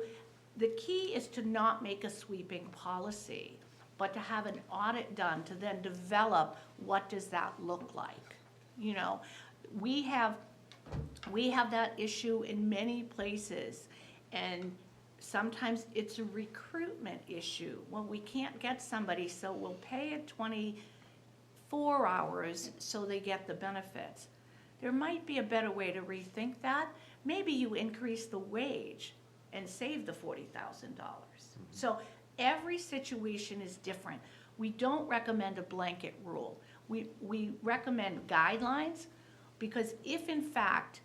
the key is to not make a sweeping policy, but to have an audit done to then develop what does that look like. You know, we have that issue in many places, and sometimes it's a recruitment issue. Well, we can't get somebody, so we'll pay it 24 hours so they get the benefits. There might be a better way to rethink that. Maybe you increase the wage and save the $40,000. So every situation is different. We don't recommend a blanket rule. We recommend guidelines, because if in fact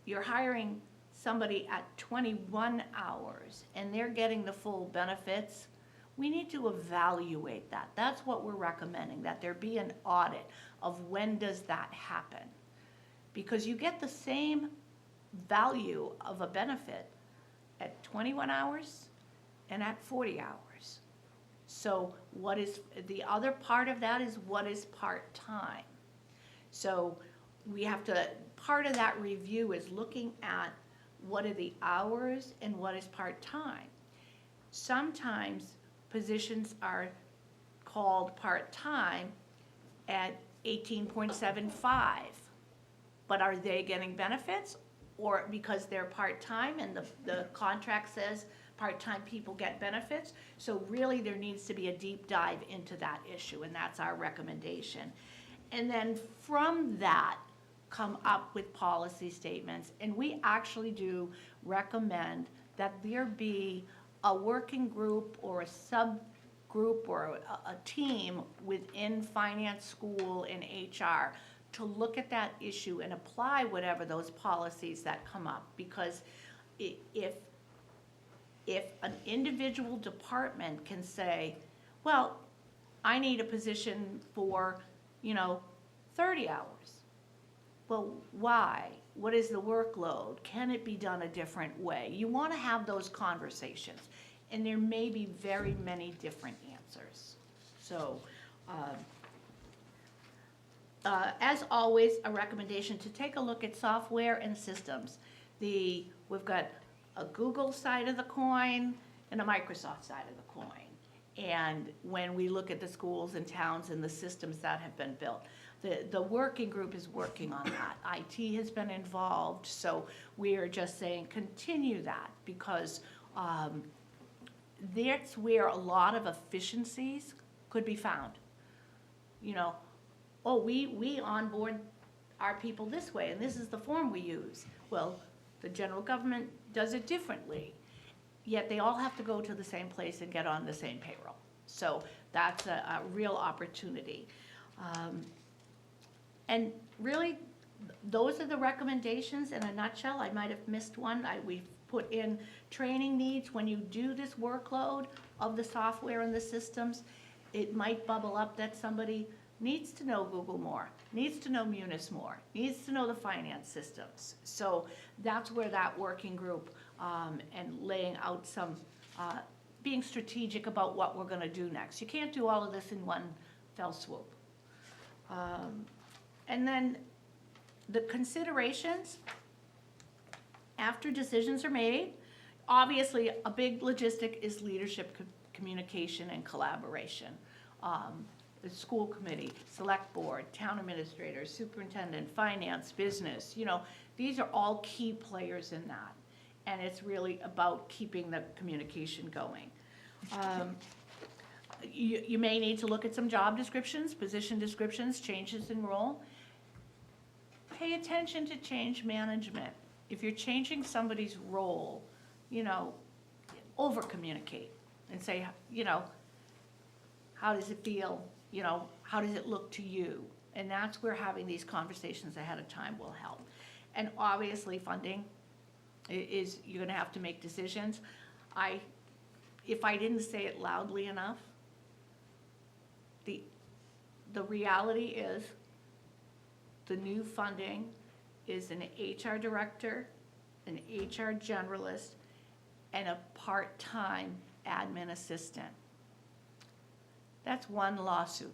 you're hiring somebody at 21 hours and they're getting the full benefits, we need to evaluate that. That's what we're recommending, that there be an audit of when does that happen. Because you get the same value of a benefit at 21 hours and at 40 hours. So what is, the other part of that is what is part-time. So we have to, part of that review is looking at what are the hours and what is part-time. Sometimes positions are called part-time at 18.75, but are they getting benefits? Or because they're part-time and the contract says part-time people get benefits? So really there needs to be a deep dive into that issue, and that's our recommendation. And then from that, come up with policy statements. And we actually do recommend that there be a working group or a subgroup or a team within finance, school, and HR to look at that issue and apply whatever those policies that come up. Because if an individual department can say, well, I need a position for, 30 hours. Well, why? What is the workload? Can it be done a different way? You want to have those conversations, and there may be very many different answers. So, as always, a recommendation to take a look at software and systems. We've got a Google side of the coin and a Microsoft side of the coin. And when we look at the schools and towns and the systems that have been built, the working group is working on that. IT has been involved, so we are just saying continue that, because that's where a lot of efficiencies could be found. We onboard our people this way, and this is the form we use. Well, the general government does it differently, yet they all have to go to the same place and get on the same payroll. So that's a real opportunity. And really, those are the recommendations in a nutshell. I might have missed one. We've put in training needs. When you do this workload of the software and the systems, it might bubble up that somebody needs to know Google more, needs to know Munis more, needs to know the finance systems. So that's where that working group and laying out some, being strategic about what we're going to do next. You can't do all of this in one fell swoop. And then the considerations after decisions are made. Obviously, a big logistic is leadership, communication, and collaboration. The school committee, select board, town administrator, superintendent, finance, business, these are all key players in that. And it's really about keeping the communication going. You may need to look at some job descriptions, position descriptions, changes in role. Pay attention to change management. If you're changing somebody's role, over-communicate and say, how does it feel? How does it look to you? And that's where having these conversations ahead of time will help. And obviously funding is, you're gonna have to make decisions. If I didn't say it loudly enough, the reality is the new funding is an HR director, an HR generalist, and a part-time admin assistant. That's one lawsuit.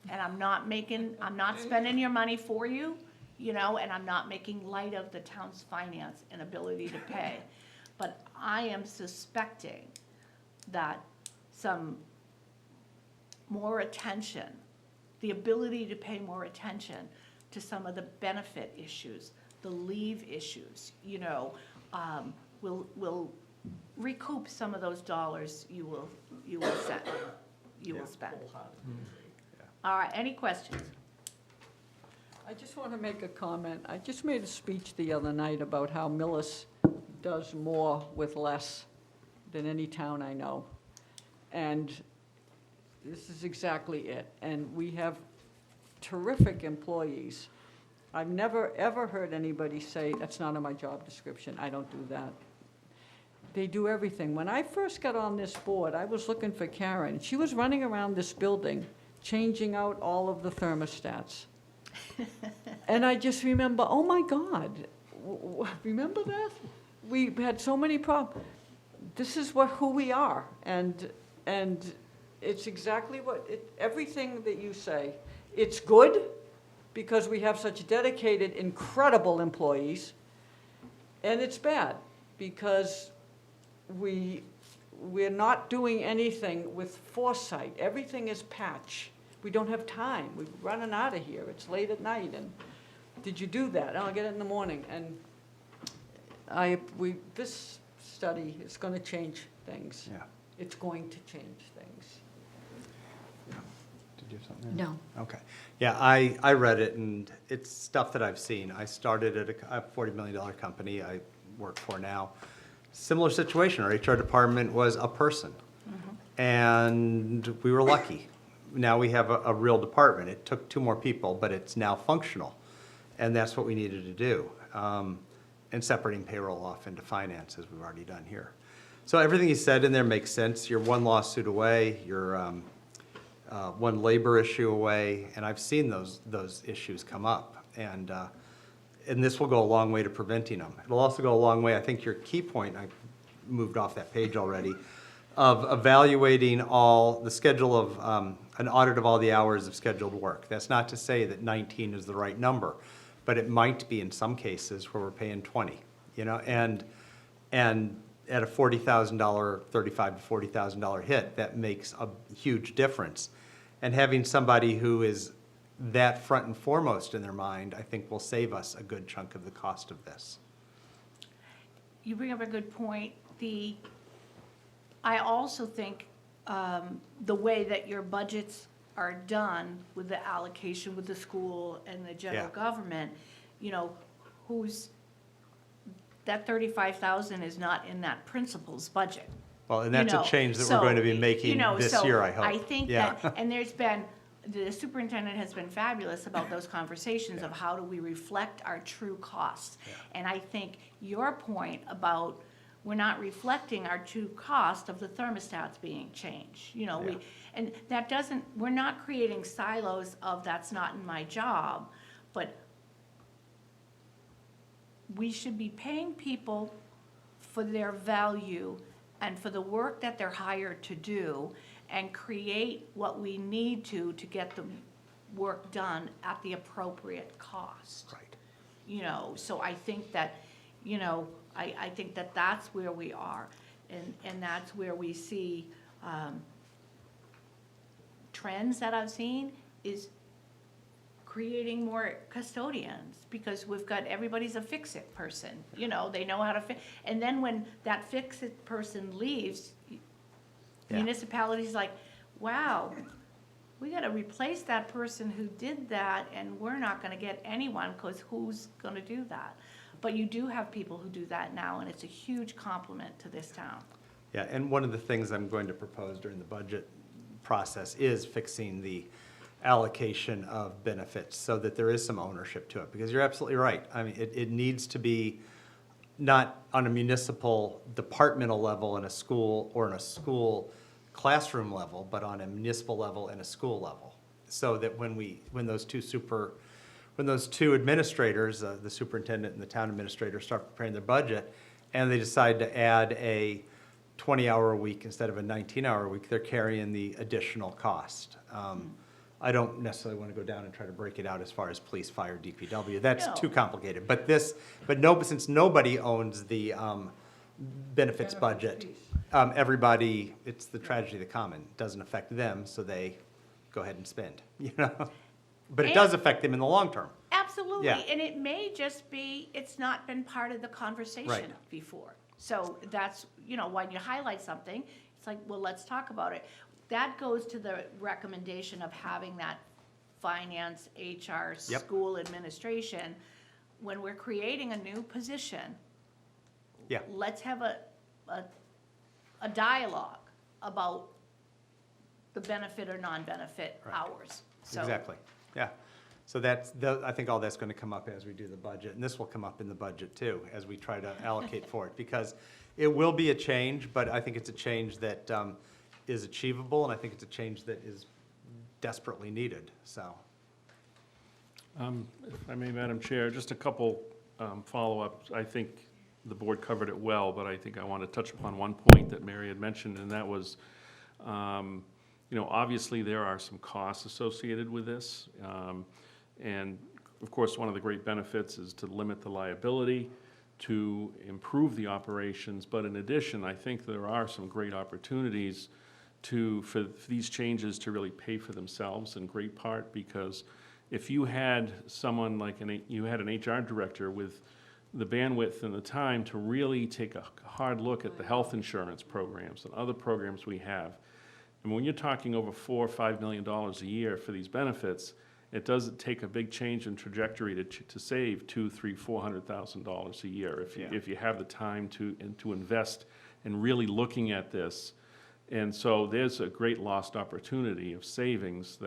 And I'm not spending your money for you, and I'm not making light of the town's finance and ability to pay. But I am suspecting that some more attention, the ability to pay more attention to some of the benefit issues, the leave issues, will recoup some of those dollars you will spend. All right, any questions? I just want to make a comment. I just made a speech the other night about how Millis does more with less than any town I know. And this is exactly it. And we have terrific employees. I've never, ever heard anybody say, that's not in my job description, I don't do that. They do everything. When I first got on this board, I was looking for Karen. She was running around this building, changing out all of the thermostats. And I just remember, oh my God, remember that? We had so many problems. This is who we are, and it's exactly everything that you say. It's good because we have such dedicated, incredible employees, and it's bad because we're not doing anything with foresight. Everything is patch. We don't have time. We're running out of here. It's late at night, and did you do that? I'll get it in the morning. And this study is going to change things. Yeah. It's going to change things. Did you have something there? No. Okay. Yeah, I read it, and it's stuff that I've seen. I started at a $40 million company I work for now. Similar situation. Our HR department was a person, and we were lucky. Now we have a real department. It took 2 more people, but it's now functional, and that's what we needed to do. And separating payroll off into finance, as we've already done here. So everything you said in there makes sense. You're 1 lawsuit away. You're 1 labor issue away, and I've seen those issues come up, and this will go a long way to preventing them. It'll also go a long way. I think your key point, I moved off that page already, of evaluating all the schedule of an audit of all the hours of scheduled work. That's not to say that 19 is the right number, but it might be in some cases where we're paying 20, you know, and at a $40,000, $35,000 to $40,000 hit, that makes a huge difference. And having somebody who is that front and foremost in their mind, I think will save us a good chunk of the cost of this. You bring up a good point. I also think the way that your budgets are done with the allocation with the school and the general Yeah. government, you know, that 35,000 is not in that principal's budget. Well, and that's You know, a change that so, we're going to be you making know, this so year, I hope. I think Yeah. that, and the superintendent has been fabulous about those conversations of how do we reflect our true costs. And I think your point about we're not reflecting our true cost of the thermostats being changed. You know, Yeah. and that doesn't, we're not creating silos of that's not in my job, but we should be paying people for their value and for the work that they're hired to do and create what we need to get the work done at the appropriate cost. Right. You know, so I think that, you know, I think that that's where we are. And that's where we see trends that I've seen is creating more custodians because we've got, everybody's a fix-it person. You know, they know how to fix. And then when that fix-it person leaves, municipalities like, wow, we got to replace that person who did that, and we're not going to get anyone because who's going to do that? But you do have people who do that now, and it's a huge compliment to this town. Yeah, and one of the things I'm going to propose during the budget process is fixing the allocation of benefits so that there is some ownership to it, because you're absolutely right. I mean, it needs to be not on a municipal departmental level in a school or in a school classroom level, but on a municipal level and a school level. So that when those two administrators, the superintendent and the town administrator, start preparing their budget, and they decide to add a 20-hour a week instead of a 19-hour a week, they're carrying the additional cost. I don't necessarily want to go down and try to break it out as far as police, fire, DPW. That's No. too complicated. Since nobody owns the benefits budget, everybody, it's the tragedy of the common. It doesn't affect them, so they go ahead and spend, you know? But it does affect them in the long term. Absolutely, Yeah. and it may just be, it's not been part of the conversation Right. before. So that's, when you highlight something, it's like, well, let's talk about it. That goes to the recommendation of having that finance, HR, Yep. school administration. When we're creating a new position, Yeah. let's have a dialogue about the benefit or non-benefit Right. hours. So Exactly, yeah. So I think all that's going to come up as we do the budget, and this will come up in the budget too, as we try to allocate for it, because it will be a change, but I think it's a change that is achievable, and I think it's a change that is desperately needed, so. If I may, Madam Chair, just a couple follow-ups. I think the board covered it well, but I think I want to touch upon one point that Mary had mentioned, and that was, obviously there are some costs associated with this. And of course, one of the great benefits is to limit the liability, to improve the operations. But in addition, I think there are some great opportunities for these changes to really pay for themselves in great part, because if you had someone like you had an HR director with the bandwidth and the time to really take a hard look at the health insurance programs and other programs we have, and when you're talking over $4 or $5 million a year for these benefits, it does take a big change in trajectory to save $200,000, $300,000, $400,000 a year if you have the time to invest in really looking at this. And so there's a great lost opportunity of savings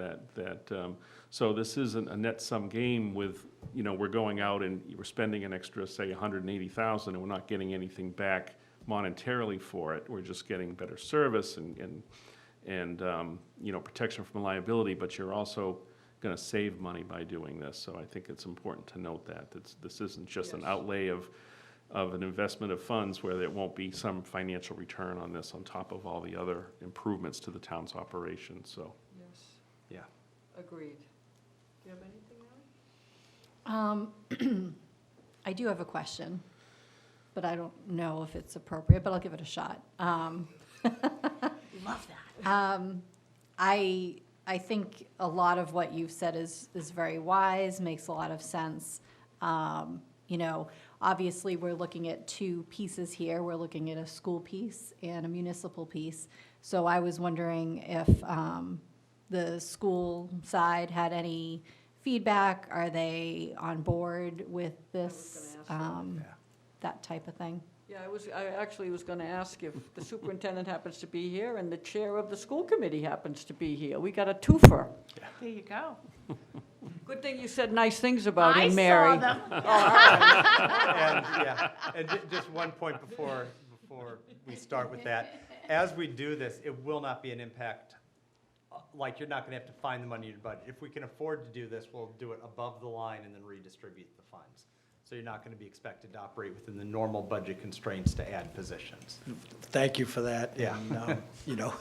so this isn't a net sum game with, we're going out and we're spending an extra, say, $180,000 and we're not getting anything back monetarily for it. We're just getting better service and protection from liability, but you're also going to save money by doing this. So I think it's important to note that this isn't just an outlay of an investment of funds where there won't be some financial return on this on top of all the other improvements to the town's operations, so. Yes, Yeah. agreed. Do you have anything, Ally? I do have a question, but I don't know if it's appropriate, but I'll give it a shot. love that. I think a lot of what you've said is very wise, makes a lot of sense. Obviously, we're looking at two pieces here. We're looking at a school piece and a municipal piece. So I was wondering if the school side had any feedback. Are they on board with this, that type of thing? Yeah, I actually was going to ask if the superintendent happens to be here and the chair of the school committee happens to be here. We got a twofer. There you go. Good thing you said nice things about him, I Mary. saw them. And just one point before we start with that. As we do this, it will not be an impact, like you're not going to have to find the money in your budget. If we can afford to do this, we'll do it above the line and then redistribute the funds. So you're not going to be expected to operate within the normal budget constraints to add positions. Thank you for that. Yeah. And,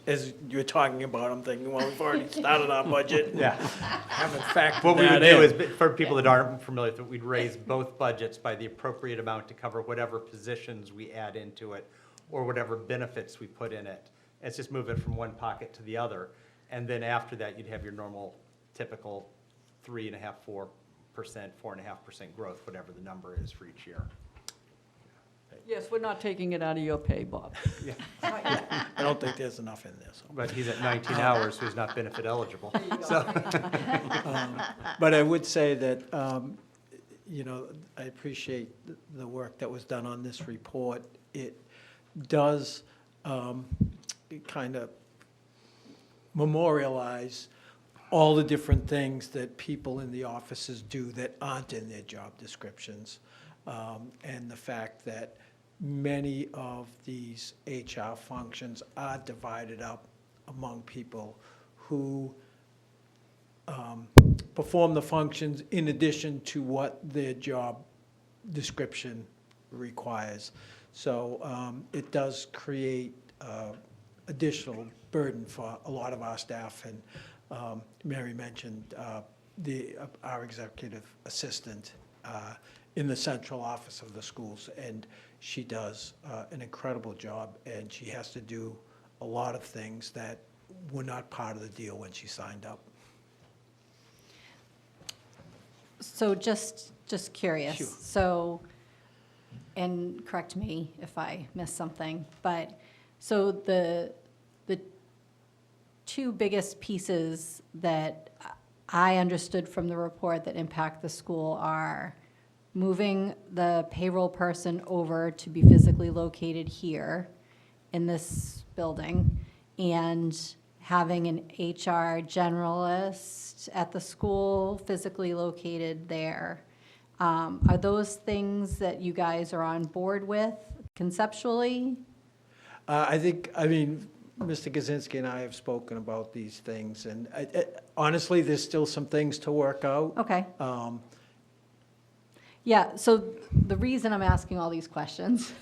as you're talking about, I'm thinking, well, we've already started our budget. Yeah. Haven't factored What we would that do in. is, for people that aren't familiar with it, we'd raise both budgets by the appropriate amount to cover whatever positions we add into it or whatever benefits we put in it. It's just move it from one pocket to the other. And then after that, you'd have your normal, typical 3.5%, 4%, 4.5% growth, whatever the number is for each year. Yes, we're not taking it out of your pay, Bob. I don't think there's enough in there, so. But he's at 19 hours, so he's not benefit eligible. So, But I would say that, I appreciate the work that was done on this report. It does kind of memorialize all the different things that people in the offices do that aren't in their job descriptions. And the fact that many of these HR functions are divided up among people who perform the functions in addition to what their job description requires. So it does create additional burden for a lot of our staff. And Mary mentioned our executive assistant in the central office of the schools, and she does an incredible job, and she has to do a lot of things that were not part of the deal when she signed up. So just curious. Sure. So and correct me if I missed something, but, so the two biggest pieces that I understood from the report that impact the school are moving the payroll person over to be physically located here in this building, and having an HR generalist at the school physically located there. Are those things that you guys are on board with conceptually? I think, I mean, Mr. Kaczynski and I have spoken about these things, and honestly, there's still some things to work out. Okay. Yeah, so the reason I'm asking all these questions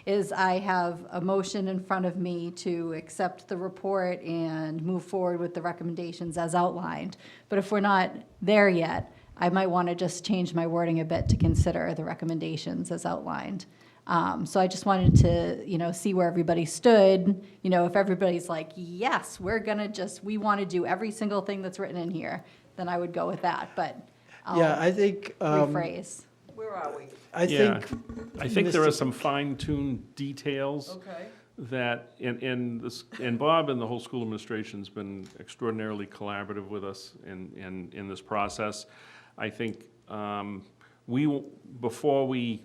is I have a motion in front of me to accept the report and move forward with the recommendations as outlined. But if we're not there yet, I might want to just change my wording a bit to consider the recommendations as outlined. So I just wanted to, see where everybody stood. If everybody's like, yes, we want to do every single thing that's written in here, then I would go with that, but Yeah, I'll I think, rephrase. Where are we? I Yeah, think. I think there are Mr. some fine-tuned details Okay. that, and Bob and the whole school administration's been extraordinarily collaborative with us in this process. I think before we,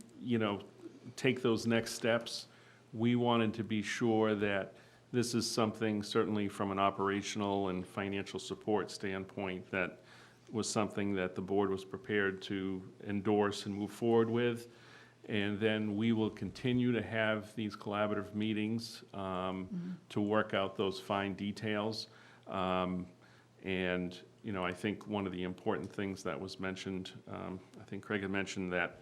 take those next steps, we wanted to be sure that this is something, certainly from an operational and financial support standpoint, that was something that the board was prepared to endorse and move forward with. And then we will continue to have these collaborative meetings to work out those fine details. And, I think one of the important things that was mentioned, I think Craig had mentioned that,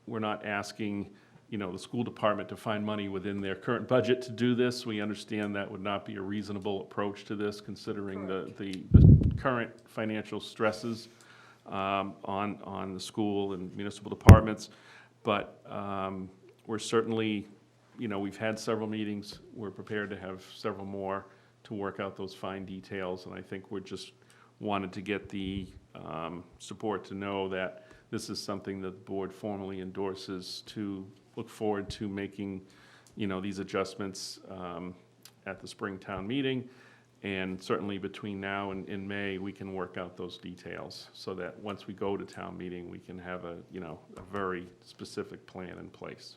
we're not asking, the school department to find money within their current budget to do this. We understand that would not be a reasonable approach to this, considering the current financial stresses on the school and municipal departments. But we're certainly, we've had several meetings. We're prepared to have several more to work out those fine details. And I think we're just wanted to get the support to know that this is something that the board formally endorses, to look forward to making, these adjustments at the Springtown meeting. And certainly between now and in May, we can work out those details so that once we go to town meeting, we can have a very specific plan in place.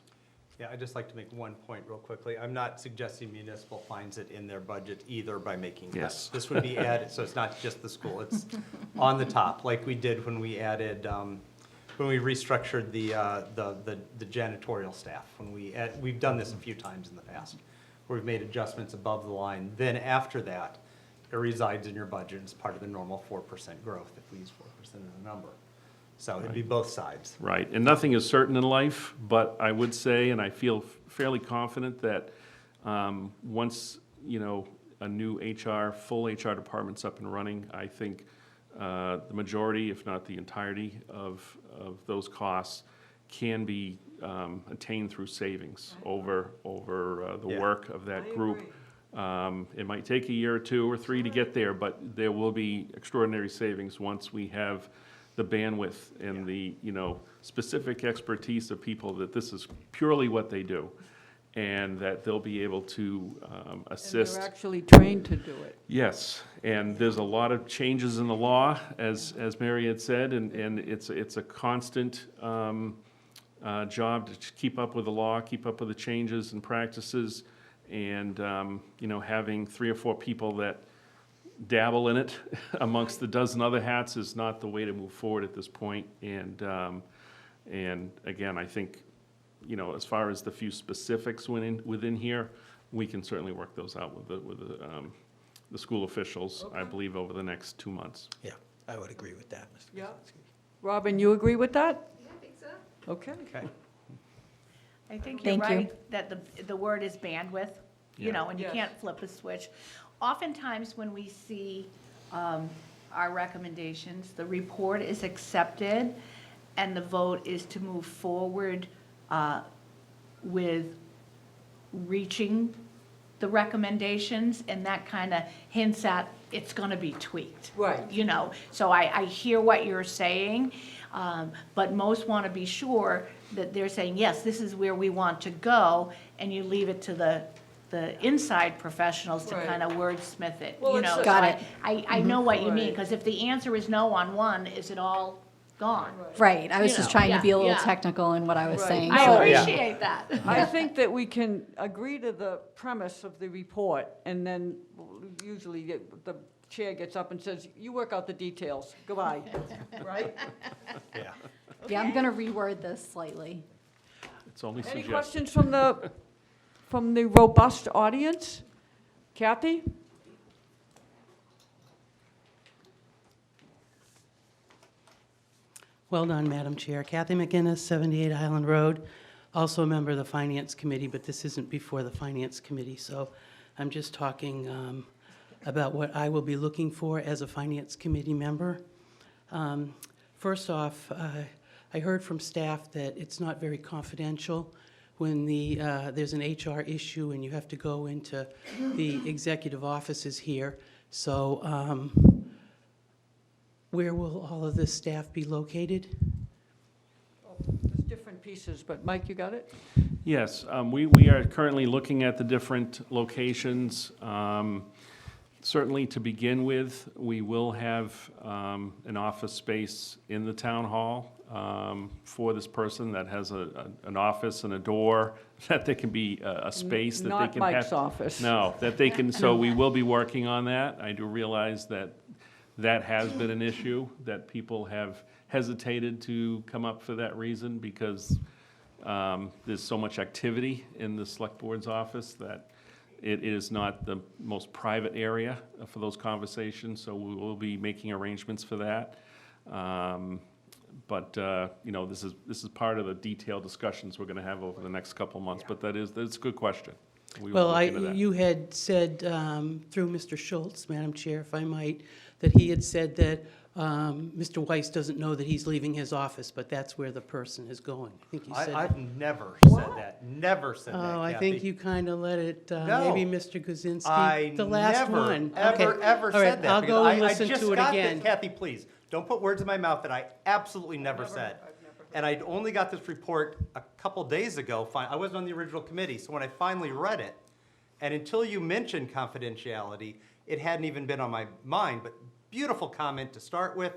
Yeah, I'd just like to make one point real quickly. I'm not suggesting municipal finds it in their budget either by making cuts. Yes. This would be added, so it's not just the school, it's on the top, like we did when we added, when we restructured the janitorial staff. We've done this a few times in the past, where we've made adjustments above the line. Then after that, it resides in your budget as part of the normal 4% growth, if we use 4% as a number. So it'd be both sides. Right, and nothing is certain in life, but I would say, and I feel fairly confident that once, a new full HR department's up and running, I think the majority, if not the entirety of those costs can be attained through savings over the work of that group. It might take a year or 2 or 3 to get there, but there will be extraordinary savings once we have the bandwidth and the, specific expertise of people that this is purely what they do, and that they'll be able to assist. And they're actually trained to do it. Yes, and there's a lot of changes in the law, as Mary had said, and it's a constant job to keep up with the law, keep up with the changes and practices, and, having 3 or 4 people that dabble in it amongst the dozen other hats is not the way to move forward at this point. And again, I think, as far as the few specifics within here, we can certainly work those out with the school officials, I believe, over the next 2 months. Yeah, I would agree with that, Mr. Yeah. Kaczynski. Robin, you agree with that? Yeah, I think so. Okay. Okay. I think you're Thank you. right, that the word is bandwidth, Yeah. and you Yes. can't flip a switch. Oftentimes, when we see our recommendations, the report is accepted, and the vote is to move forward with reaching the recommendations, and that kind of hints at it's going to be tweaked. Right. You know, so I hear what you're saying, but most want to be sure that they're saying, yes, this is where we want to go, and you leave it to the inside professionals to Right. kind of wordsmith it, Well, you it's know. a- Got So it. I know what you mean, Right. because if the answer is no on one, is it all gone? Right, I was You just know, trying to yeah, be a little yeah. technical in what I was Right. saying. I so- appreciate that. I think that we can agree to the premise of the report, and then usually the chair gets up and says, you work out the details, goodbye, right? Yeah. Yeah, I'm going to reword this slightly. It's only Any suggested. questions from the robust audience? Kathy? Well done, Madam Chair. Kathy McGinnis, 78 Island Road, also a member of the Finance Committee, but this isn't before the Finance Committee, so I'm just talking about what I will be looking for as a Finance Committee member. First off, I heard from staff that it's not very confidential when there's an HR issue and you have to go into the executive offices here. So where will all of this staff be located? There's different pieces, but Mike, you got it? Yes, we are currently looking at the different locations. Certainly, to begin with, we will have an office space in the town hall for this person that has an office and a door, that there can be a space that they Not can have. Mike's office. No, that they can, so we will be working on that. I do realize that that has been an issue, that people have hesitated to come up for that reason, because there's so much activity in the select board's office that it is not the most private area for those conversations, so we will be making arrangements for that. But you know, this is part of the detailed discussions we're gonna have over the next couple of months, but that's a good question. We will Well, look into that. you had said, through Mr. Schultz, Madam Chair, if I might, that he had said that Mr. Weiss doesn't know that he's leaving his office, but that's where the person is going. I think you said. I've never said that, never said that, Oh, I Kathy. think you kind of let it, No. maybe Mr. Kuzinski, I the last never, one. ever, Okay. ever All right, said that. I'll because go and I listen just to it got again. that- Kathy, please, don't put words in my mouth that I absolutely never said. And I only got this report a couple days ago. I wasn't on the original committee, so when I finally read it, and until you mentioned confidentiality, it hadn't even been on my mind, but beautiful comment to start with,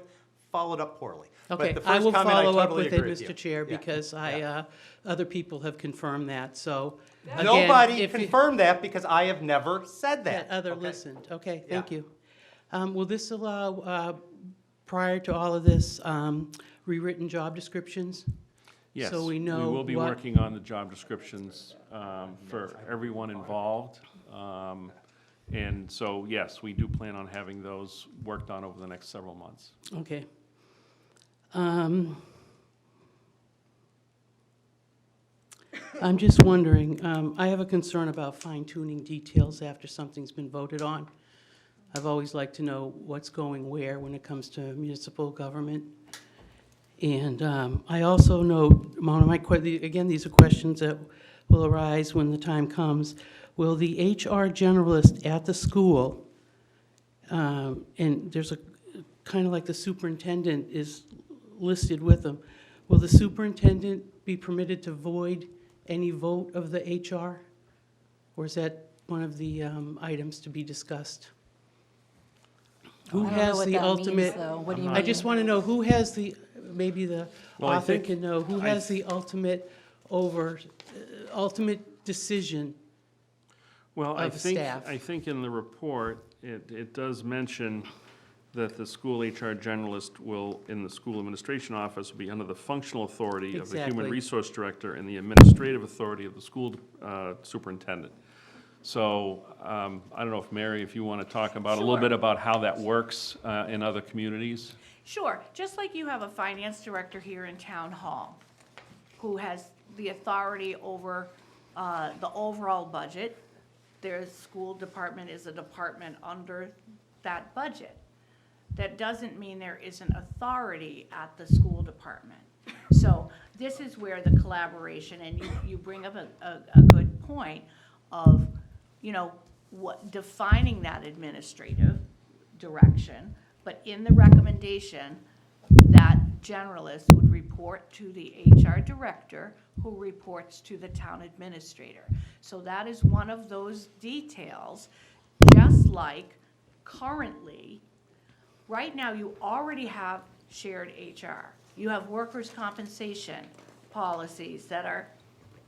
followed up poorly. But Okay, the I first will comment, follow up totally with it, agree with you. Mr. Chair, Yeah. because other people have confirmed that, so. again, Nobody if you- confirmed that because I have never said that. That other okay? listened, okay, Yeah. thank you. Will this allow, prior to all of this, rewritten job descriptions? Yes, So we know will be what- working on the job descriptions for everyone involved. And so, yes, we do plan on having those worked on over the next several months. Okay. I'm just wondering, I have a concern about fine-tuning details after something's been voted on. I've always liked to know what's going where when it comes to municipal government. And I also know, one of my, again, these are questions that will arise when the time comes. Will the HR generalist at the school, and there's a, kind of like the superintendent is listed with them, will the superintendent be permitted to void any vote of the HR? Or is that one of the items to be discussed? Who I don't know has what the that means, ultimate? though. What do you I mean? just want to know who has the, maybe the Well, I author think- can know, who I has the ultimate ultimate decision? Well, Of staff. I think in the report, it does mention that the school HR generalist will, in the school administration office, will be under the functional authority of the human Exactly. resource director and the administrative authority of the school superintendent. So, I don't know if, Mary, if you want to talk about a little Sure. bit about how that works in other communities? Sure, just like you have a finance director here in Town Hall, who has the authority over the overall budget, their school department is a department under that budget. That doesn't mean there isn't authority at the school department. So this is where the collaboration, and you bring up a good point of defining that administrative direction, but in the recommendation, that generalist would report to the HR director, who reports to the town administrator. So that is one of those details, just like currently, right now, you already have shared HR. You have workers' compensation policies that are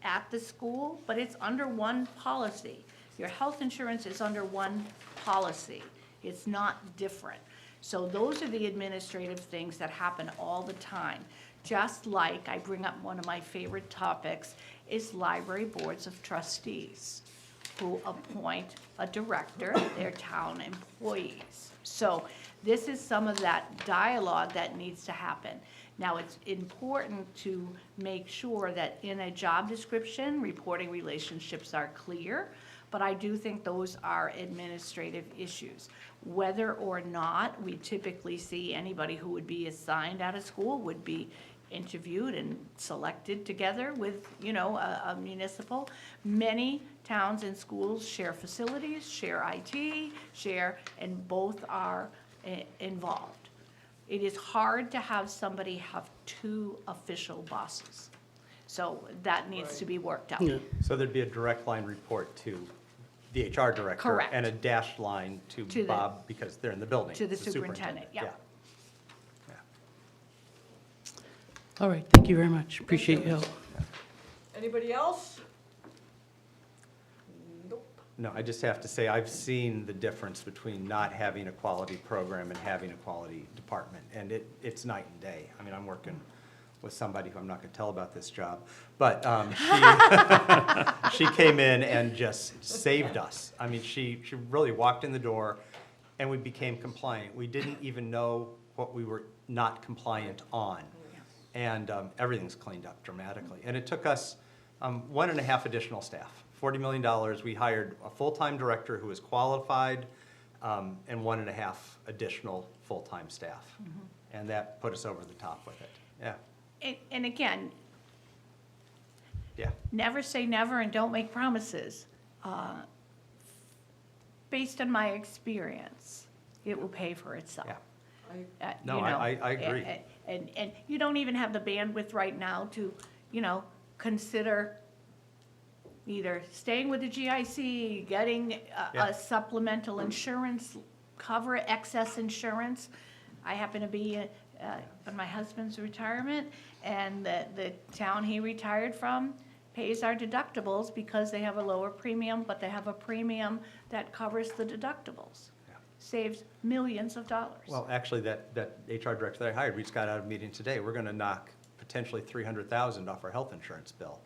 at the school, but it's under one policy. Your health insurance is under one policy. It's not different. So those are the administrative things that happen all the time. Just like I bring up one of my favorite topics is library boards of trustees who appoint a director, they're town employees. So this is some of that dialogue that needs to happen. Now, it's important to make sure that in a job description, reporting relationships are clear, but I do think those are administrative issues. Whether or not we typically see anybody who would be assigned out of school would be interviewed and selected together with, a municipal. Many towns and schools share facilities, share IT, and both are involved. It is hard to have somebody have two official bosses. So that needs to be worked out. Yeah. So there'd be a direct line report to the HR director. Correct. And a dashed line to To the- Bob, because they're in the building. To the superintendent, yeah. All right, thank you very much. Appreciate your help. Anybody else? Nope. No, I just have to say, I've seen the difference between not having a quality program and having a quality department, and it's night and day. I mean, I'm working with somebody who I'm not gonna tell about this job, but she came in and just saved us. I mean, she really walked in the door, and we became compliant. We didn't even know what we were not compliant on. And everything's cleaned up dramatically. And it took us 1.5 additional staff, $40 million. We hired a full-time director who was qualified, and 1.5 additional full-time staff. And that put us over the top with it. Yeah, And again, yeah. never say never and don't make promises. Based on my experience, it will pay for itself. Yeah. No, I agree. And you don't even have the bandwidth right now to, consider either staying with the GIC, getting Yeah. a supplemental insurance cover, excess insurance. I happen to be on my husband's retirement, and the town he retired from pays our deductibles because they have a lower premium, but they have a premium that covers the deductibles. Saves millions of dollars. Well, actually, that HR director that I hired, we just got out of a meeting today. We're gonna knock potentially $300,000 off our health insurance bill.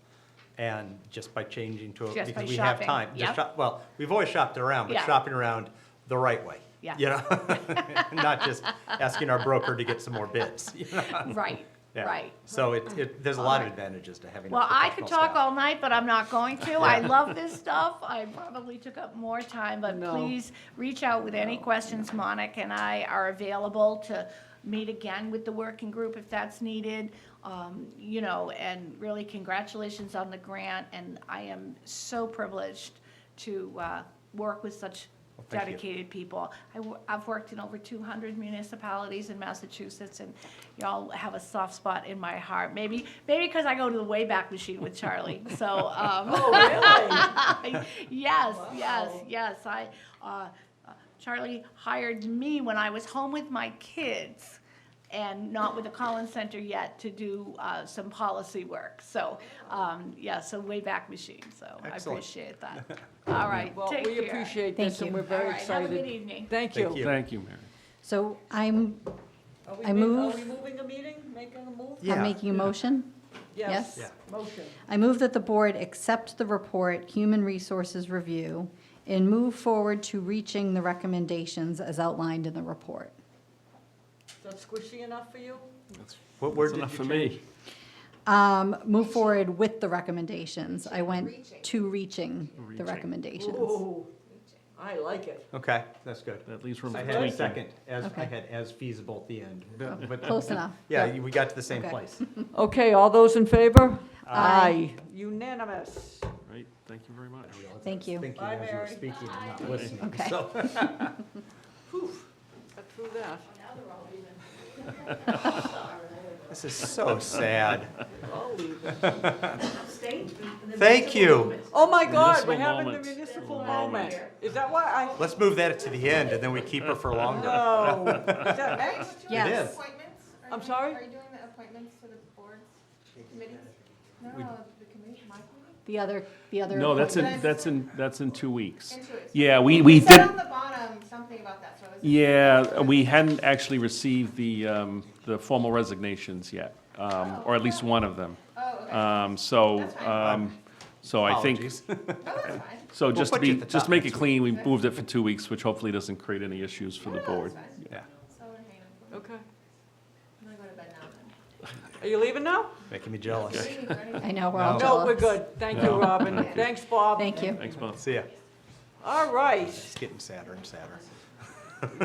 And just by changing to, Just by because we have shopping. time. Just Yep. shop. Well, we've always shopped around, but Yeah. shopping around the right way. Yeah. You know, not just asking our broker to get some more bids. You know? Right, Yeah. right. So there's a lot of Alright. advantages to having a Well, I could professional talk staff. all night, but I'm not going to. I love this stuff. I probably took up more time, but No. please reach out with any questions. Monica and I are available to meet again with the working group if that's needed. And really congratulations on the grant, and I am so privileged to work with such thank you. dedicated people. I've worked in over 200 municipalities in Massachusetts, and y'all have a soft spot in my heart. Maybe because I go to the Wayback Machine with Charlie. So, Oh, really? yes, Wow. yes. Charlie hired me when I was home with my kids and not with the Collins Center yet to do some policy work. So, so Wayback Machine. So I Excellent. appreciate that. All right, Well, take we care. appreciate Thank this, and you. we're very All right, have a excited. good evening. Thank Thank you. you. Thank you, Mary. So I Are we move- moving a meeting, making a move? Yeah. I'm making a motion. Yes. Yes? Motion. I move that the board accept the report, Human Resources Review, and move forward to reaching the recommendations as outlined in the report. Is that squishy enough for you? What word That's did enough you for change? me. Move forward with the recommendations. I went to reaching the Reaching. recommendations. Ooh, I like it. Okay, that's good. That leaves room I for had a tweaking. second, I Okay. had as feasible at the end. But Close enough. Yeah, Good. we got to the same Okay. place. Okay, all those in favor? Aye. Unanimous. Right, thank Thank you very much. Thank you. Thinking Bye, as you were Mary. speaking and not listening. Okay. So, Got through that. this is so sad. I'll leave it. Thank you. Oh, my God, we're Municipal having the moment. municipal moment. Is that why I, Let's move that to the end and then we keep her for longer. no. Is that next? Yes. Appointments? Are I'm you- sorry? Are you doing the appointments to the boards, committees? No, the committee, my committee? The other No, appointment. that's in 2 weeks. Into it. Yeah, we It said did, on the bottom something about that, so I was. yeah, we hadn't actually received the formal resignations yet, or at least one of them. Oh, okay. So, so I think, Apologies. Oh, that's fine. so just to put you be, at the just top make it next clean, we moved it for 2 weeks, which hopefully doesn't create any issues for the No, board. that's fine. Yeah, So entertaining. Okay. I'm gonna go to bed now then. Are you leaving now? making me jealous. Leaving for anything. I know, we're all No. No, we're jealous. good. Thank you, Robin. Thanks, Bob. Thank you. Thanks, Bob. See ya. All right. It's getting sadder and sadder.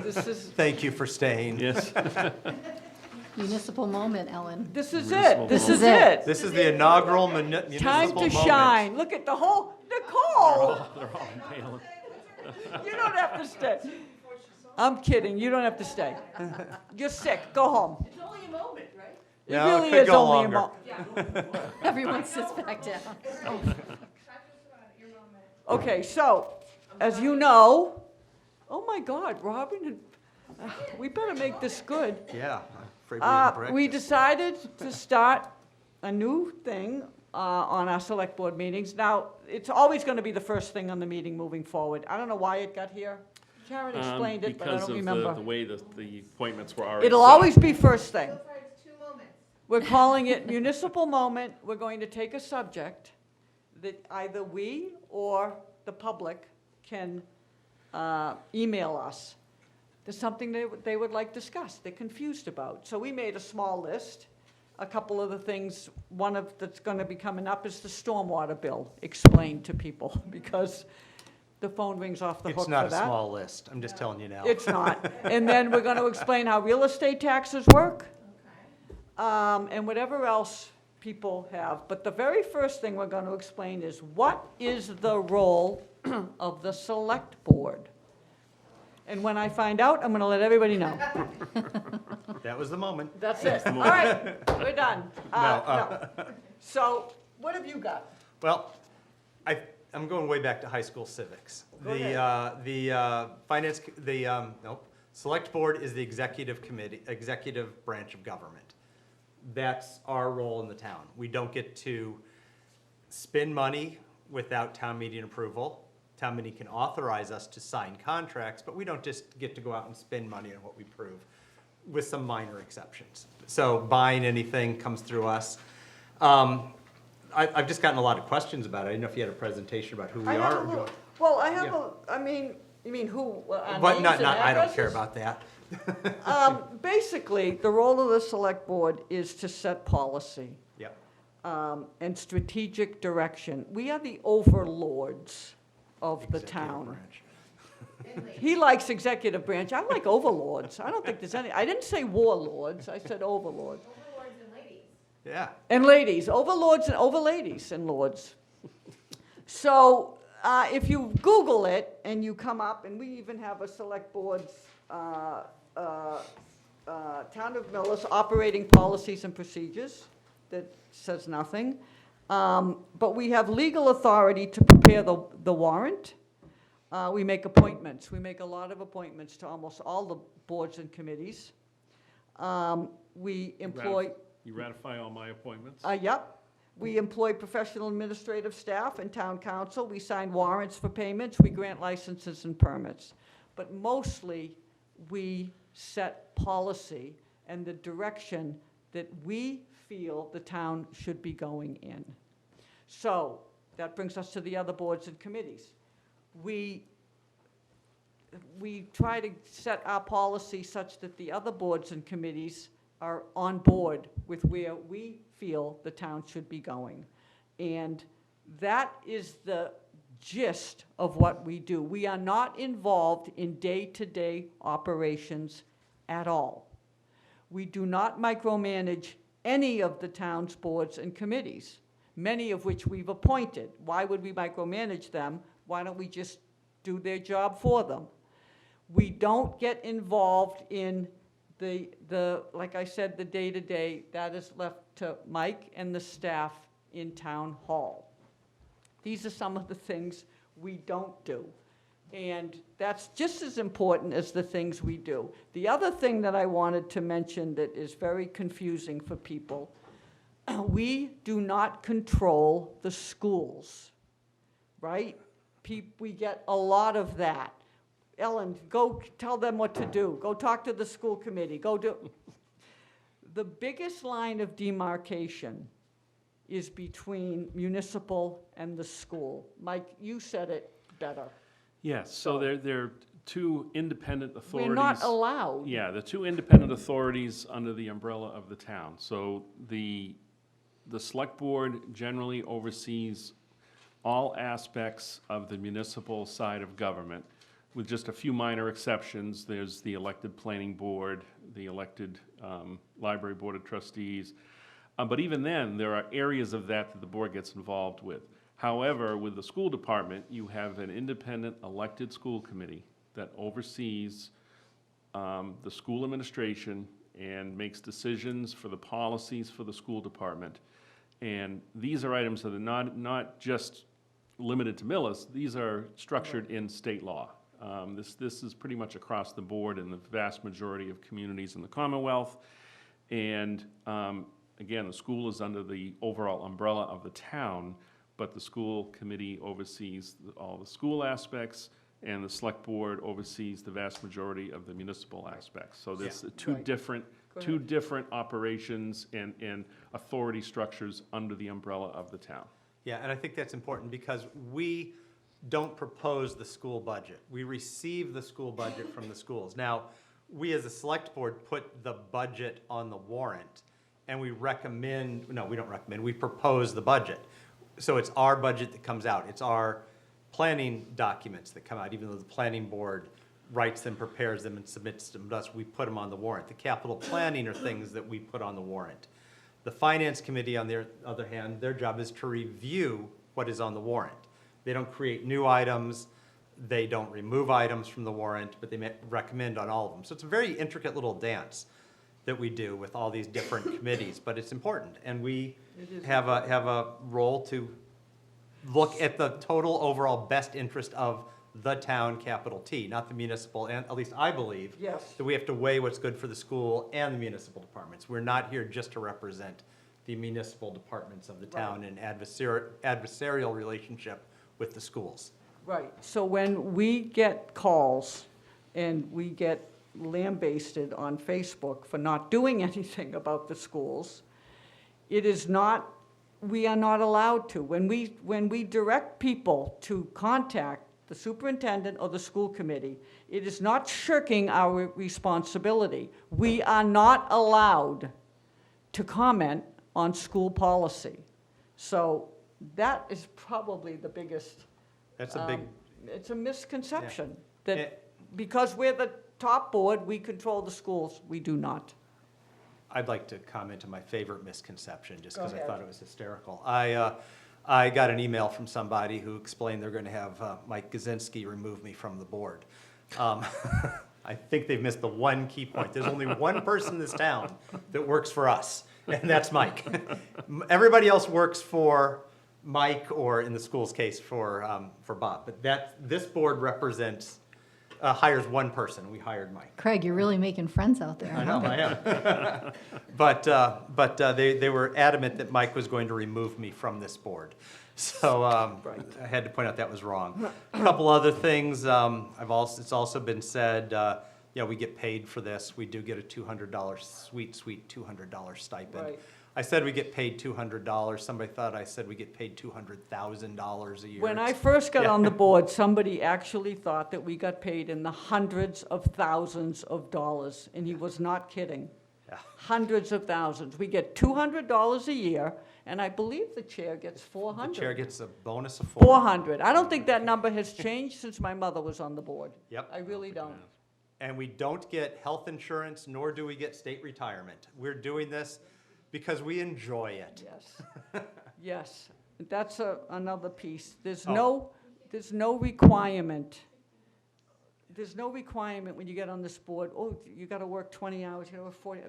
This is, Thank you for staying. Yes, Municipal moment, Ellen. this is Municipal it. This is moment. it. This is the inaugural municipal Time moment. to shine. Look at the whole, Nicole, they're all pale. you don't have to stay. I'm kidding. You don't have to stay. You're sick. Go home. It's only a moment, right? It No, it really could is go only a longer. moment. Everyone sits back down. Okay, so, as you know, oh my God, Robin, we better make this good. Yeah, I'm afraid we didn't We practice. decided to start a new thing on our select board meetings. Now, it's always going to be the first thing on the meeting moving forward. I don't know why it got here. Karen explained it, but I Because don't of remember. the way that the appointments were already It'll set. always be first thing. So far, it's 2 moments. We're calling it municipal moment. We're going to take a subject that either we or the public can email us. There's something they would like discussed, they're confused about. So we made a small list. A couple of the things, one of that's going to be coming up is the stormwater bill explained to people, because the phone rings off the hook It's for not a that. small list, I'm just telling you now. It's not. And then we're going to explain how real estate taxes work, and whatever else people have. But the very first thing we're going to explain is, what is the role of the select board? And when I find out, I'm going to let everybody know. That was the moment. That's it. All right, we're done. No, No. So, what have you got? Well, I'm going way back to high school civics. Go ahead. Select board is the executive committee, executive branch of government. That's our role in the town. We don't get to spend money without town meeting approval. Town meeting can authorize us to sign contracts, but we don't just get to go out and spend money on what we approve, with some minor exceptions. So buying anything comes through us. I've just gotten a lot of questions about it. I didn't know if you had a presentation about who we I have are. a or little, go- well, I have Yeah. I mean, you mean who? Our But names not, and I don't care addresses? about that. Basically, the role of the select board is to set policy Yep. and strategic direction. We are the overlords of the Executive town. branch. He likes executive branch, I like overlords. I don't think there's any, I didn't say warlords, I said overlords. Overlords and ladies. Yeah. And ladies, overlords and overladies and lords. So if you Google it and you come up, and we even have a select board's Town of Millis operating policies and procedures that says nothing. But we have legal authority to prepare the warrant. We make appointments. We make a lot of appointments to almost all the boards and committees. We employ. You ratify all my appointments? Yep. We employ professional administrative staff and town council. We sign warrants for payments. We grant licenses and permits. But mostly, we set policy and the direction that we feel the town should be going in. So, that brings us to the other boards and committees. We try to set our policy such that the other boards and committees are on board with where we feel the town should be going. And that is the gist of what we do. We are not involved in day-to-day operations at all. We do not micromanage any of the town's boards and committees. many of which we've appointed. Why would we micromanage them? Why don't we just do their job for them? We don't get involved in like I said, the day-to-day. That is left to Mike and the staff in town hall. These are some of the things we don't do. And that's just as important as the things we do. The other thing that I wanted to mention that is very confusing for people, we do not control the schools, right? We get a lot of that. Ellen, go tell them what to do. Go talk to the school committee. Go do. The biggest line of demarcation is between municipal and the school. Mike, you said it better. Yes, so they're two independent authorities. We're not allowed. Yeah, the two independent authorities under the umbrella of the town. So the select board generally oversees all aspects of the municipal side of government, with just a few minor exceptions. There's the elected planning board, the elected library board of trustees. But even then, there are areas of that the board gets involved with. However, with the school department, you have an independent elected school committee that oversees the school administration and makes decisions for the policies for the school department. And these are items that are not just limited to Millis. These are structured in state law. This is pretty much across the board in the vast majority of communities in the Commonwealth. And again, the school is under the overall umbrella of the town, but the school committee oversees all the school aspects, and the select board oversees the vast majority of the municipal aspects. So there's two different operations and authority structures under the umbrella of the town. Yeah, and I think that's important because we don't propose the school budget. We receive the school budget from the schools. Now, we as a select board put the budget on the warrant, and we recommend, no, we don't recommend, we propose the budget. So it's our budget that comes out. It's our planning documents that come out, even though the planning board writes them, prepares them, and submits them to us, we put them on the warrant. The capital planning are things that we put on the warrant. The finance committee, on the other hand, their job is to review what is on the warrant. They don't create new items, they don't remove items from the warrant, but they recommend on all of them. So it's a very intricate little dance that we do with all these different committees, but it's important. And we have a role to look at the total overall best interest of the town, capital T, not the municipal, and at least I believe that we have to weigh what's good for the school and the municipal departments. We're not here just to represent the municipal departments of the town in adversarial relationship with the schools. Right, so when we get calls and we get lambasted on Facebook for not doing anything about the schools, it is not, we are not allowed to. When we direct people to contact the superintendent or the school committee, it is not shirking our responsibility. We are not allowed to comment on school policy. So that is probably the biggest. That's a big. It's a misconception that because we're the top board, we control the schools. We do not. I'd like to comment on my favorite misconception, just because I thought it was hysterical. I got an email from somebody who explained they're going to have Mike Gazinski remove me from the board. I think they've missed the one key point. There's only one person in this town that works for us, and that's Mike. Everybody else works for Mike, or in the school's case, for Bob. But this board represents, hires one person. We hired Mike. Craig, you're really making friends out there. I know, I am. But they were adamant that Mike was going to remove me from this board. So I had to point out that was wrong. A couple other things. It's also been said, we get paid for this. We do get a $200, sweet $200 stipend. Right. I said we get paid $200. Somebody thought I said we get paid $200,000 a year. When I first got on the board, somebody actually thought that we got paid in the hundreds of thousands of dollars, and he was not kidding. Yeah. Hundreds of thousands. We get $200 a year, and I believe the chair gets $400. The chair gets a bonus of $400. $400. I don't think that number has changed since my mother was on the board. Yep. I really don't. And we don't get health insurance, nor do we get state retirement. We're doing this because we enjoy it. Yes. Yes, that's another piece. Oh. There's no requirement. There's no requirement when you get on this board, oh, you gotta work 20 hours, you gotta work 40,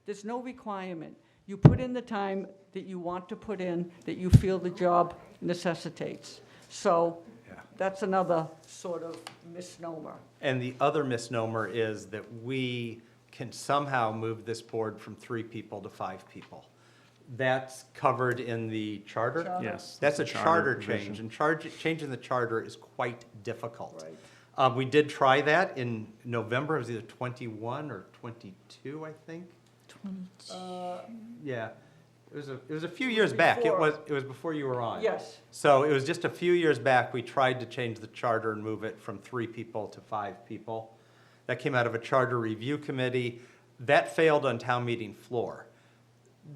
there's no requirement. You put in the time that you want to put in, that you feel the job necessitates. So, Yeah. that's another sort of misnomer. And the other misnomer is that we can somehow move this board from 3 people to 5 people. That's covered in the charter? Charter. Yes. That's a charter provision. change, and changing the charter is quite difficult. Right. We did try that in November, it was either 21 or 22, I think. Yeah, it was a few years back. It was before you were on. Yes. So it was just a few years back, we tried to change the charter and move it from 3 people to 5 people. That came out of a charter review committee. That failed on town meeting floor.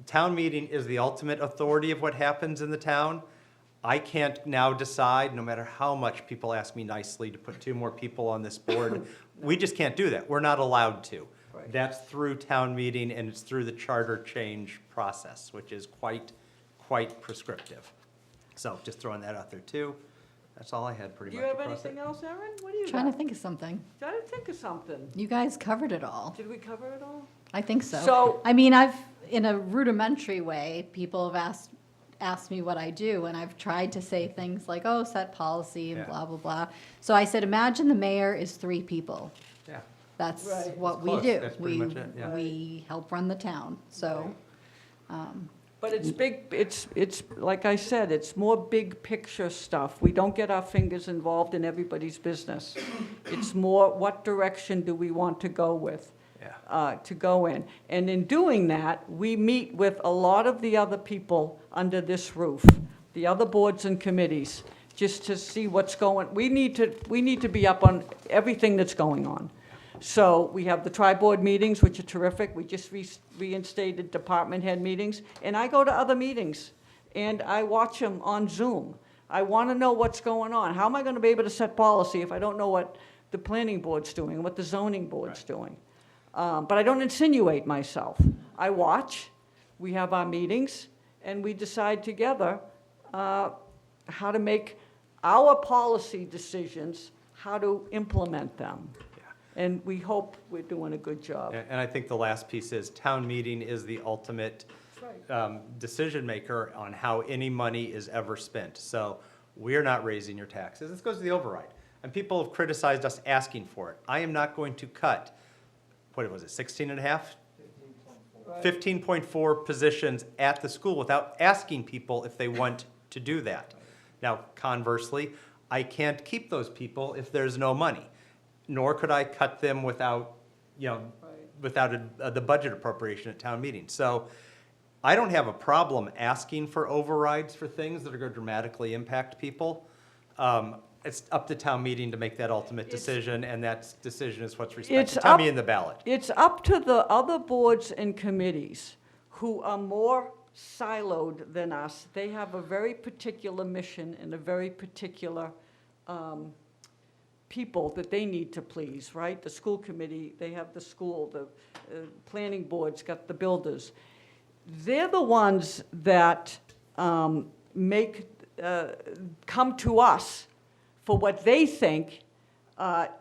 Town meeting is the ultimate authority of what happens in the town. I can't now decide, no matter how much people ask me nicely to put 2 more people on this board. We just can't do that. We're not allowed to. Right. That's through town meeting, and it's through the charter change process, which is quite prescriptive. So just throwing that out there too. That's all I had pretty Do much. you have across it. anything else, Erin? What do you Trying to got? think of something. Trying to think of something. You guys covered it all. Did we cover it all? I think so. So- I mean, in a rudimentary way, people have asked me what I do, and I've tried to say things like, oh, set policy and Yeah. blah, blah, blah. So I said, imagine the mayor is 3 people. Yeah. That's Right. what It's we close. do. That's pretty much it, yeah. We help run the town, so. But it's big, it's, like I said, it's more big picture stuff. We don't get our fingers involved in everybody's business. It's more, what direction do we want to go with? Yeah. To go in. And in doing that, we meet with a lot of the other people under this roof, the other boards and committees, just to see what's going, we need to be up on everything that's going on. So we have the tri-board meetings, which are terrific. We just reinstated department head meetings. And I go to other meetings, and I watch them on Zoom. I want to know what's going on. How am I going to be able to set policy if I don't know what the planning board's doing, what the zoning board's doing? But I don't insinuate myself. I watch, we have our meetings, and we decide together how to make our policy decisions, how to implement them. And we hope we're doing a good job. And I think the last piece is, town meeting is the ultimate decision maker on how any money is ever spent. So we're not raising your taxes. This goes to the override. And people have criticized us asking for it. I am not going to cut, what was it, 16 and a half? 15.4 positions at the school without asking people if they want to do that. Now, conversely, I can't keep those people if there's no money, nor could I cut them without, the budget appropriation at town meeting. So I don't have a problem asking for overrides for things that are going to dramatically impact people. It's up to town meeting to make that ultimate decision, and that decision is what's respected. Town meeting the ballot. It's up to the other boards and committees who are more siloed than us. They have a very particular mission and a very particular people that they need to please, right? The school committee, they have the school, the planning board's got the builders. They're the ones that come to us for what they think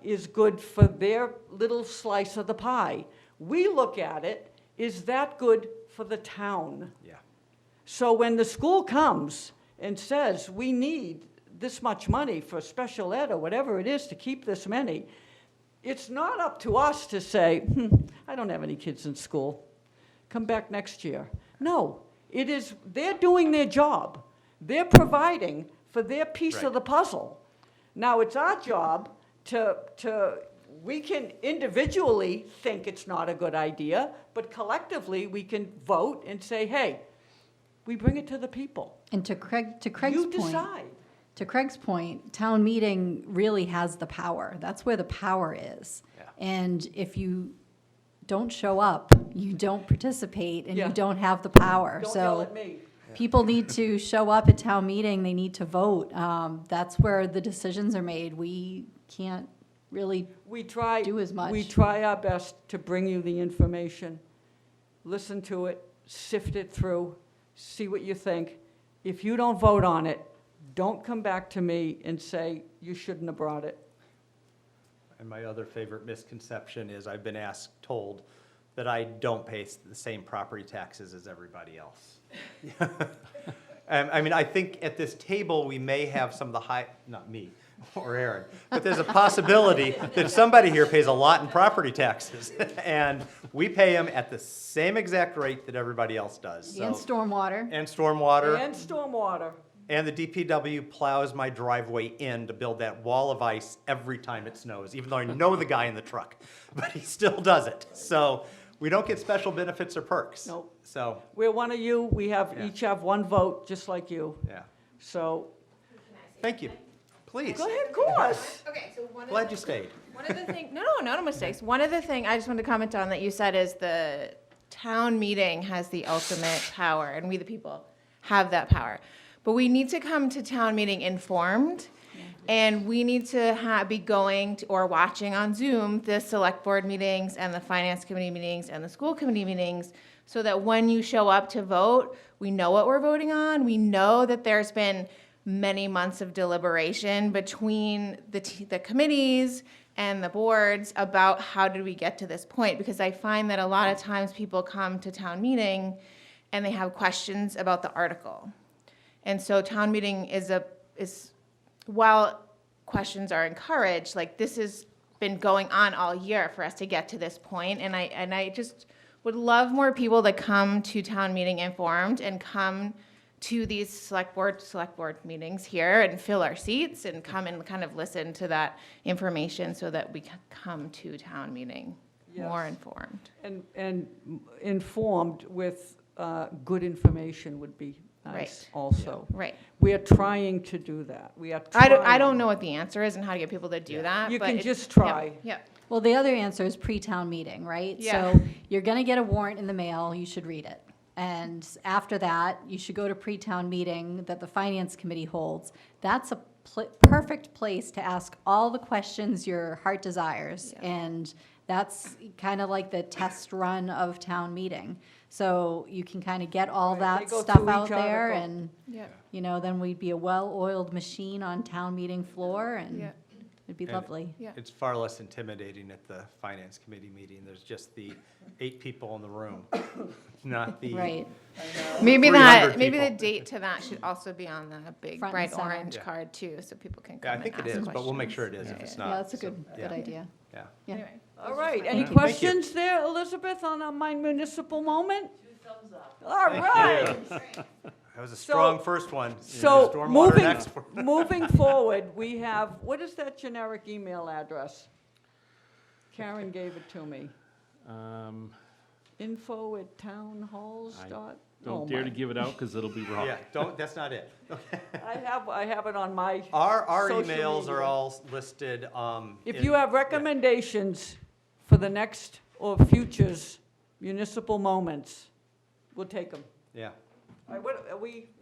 is good for their little slice of the pie. We look at it, is that good for the town? Yeah. So when the school comes and says, we need this much money for special ed or whatever it is to keep this many, it's not up to us to say, I don't have any kids in school. Come back next year. No, it is, they're doing their job. They're providing for their piece of the puzzle. Now, it's our job we can individually think it's not a good idea, but collectively, we can vote and say, hey, we bring it to the people. And to Craig's You point. decide. To Craig's point, town meeting really has the power. That's where the power is. Yeah. And if you don't show up, you don't participate, and Yeah. you don't have the power. Don't So yell at me. people need to show up at town meeting, they need to vote. That's where the decisions are made. We can't really We try. do as much. We try our best to bring you the information, listen to it, sift it through, see what you think, if you don't vote on it, don't come back to me and say you shouldn't have brought it. And my other favorite misconception is I've been told that I don't pay the same property taxes as everybody else. I mean, I think at this table, we may have some of the not me or Aaron, but there's a possibility that somebody here pays a lot in property taxes. And we pay them at the same exact rate that everybody else does. And So- stormwater. And stormwater. And stormwater. And the DPW plows my driveway in to build that wall of ice every time it snows, even though I know the guy in the truck, but he still does it. So we don't get special benefits or perks. Nope. So, We're one of you, we have, Yeah. each have one vote, just like you. yeah. So, Thank you. Please. go ahead, of course. Okay, so one of Glad you stayed. One of the things, no mistakes. One of the thing I just wanted to comment on that you said is the town meeting has the ultimate power, and we the people have that power. But we need to come to town meeting informed, and we need to be going to, or watching on Zoom the select board meetings and the finance committee meetings and the school committee meetings, so that when you show up to vote, we know what we're voting on. We know that there's been many months of deliberation between the committees and the boards about how did we get to this point, because I find that a lot of times people come to town meeting and they have questions about the article. And so town meeting is while questions are encouraged, like this has been going on all year for us to get to this point, and I just would love more people to come to town meeting informed and come to these select board meetings here and fill our seats and come and kind of listen to that information so that we can come to town meeting more Yes. informed. And informed with good information would be nice Right. also. Right. We are trying to do that. We are I trying. don't know what the answer is and how to get people to do that. You but can it- just try. Yeah. Well, the other answer is pre-town meeting, right? Yeah. So you're going to get a warrant in the mail, you should read it. And after that, you should go to pre-town meeting that the finance committee holds. That's a perfect place to ask all the questions your heart desires. Yeah. And that's kind of like the test run of town meeting. So you can kind of get all Right, that they go stuff through out each there article. and, Yeah. you know, then we'd be a well-oiled machine on town meeting floor and Yeah. it'd be And lovely. Yeah. It's far less intimidating at the finance committee meeting. There's just the 8 people in the room, not the. Right. Maybe 300 the people. date to that should also be on the big Front and bright center. orange Yeah. card too, so people can come Yeah, I and think it ask is, but we'll make questions. sure it is if Yeah, it's yeah. not. Yeah, that's a So, good yeah. idea. Yeah. Yeah. Anyway. All right, any Thank you. questions there, Elizabeth, on my municipal moment? 2 thumbs up. All right. That was a strong first one. So, Stormwater next. moving forward, we have, what is that generic email address? Karen gave it to me. info@townhalls I dot. Don't dare to give it out because it'll be wrong. Yeah, that's not it. I have it on my. Our social emails are media. all listed. If in- you have recommendations for the next or futures municipal moments, we'll take them. Yeah. All right, what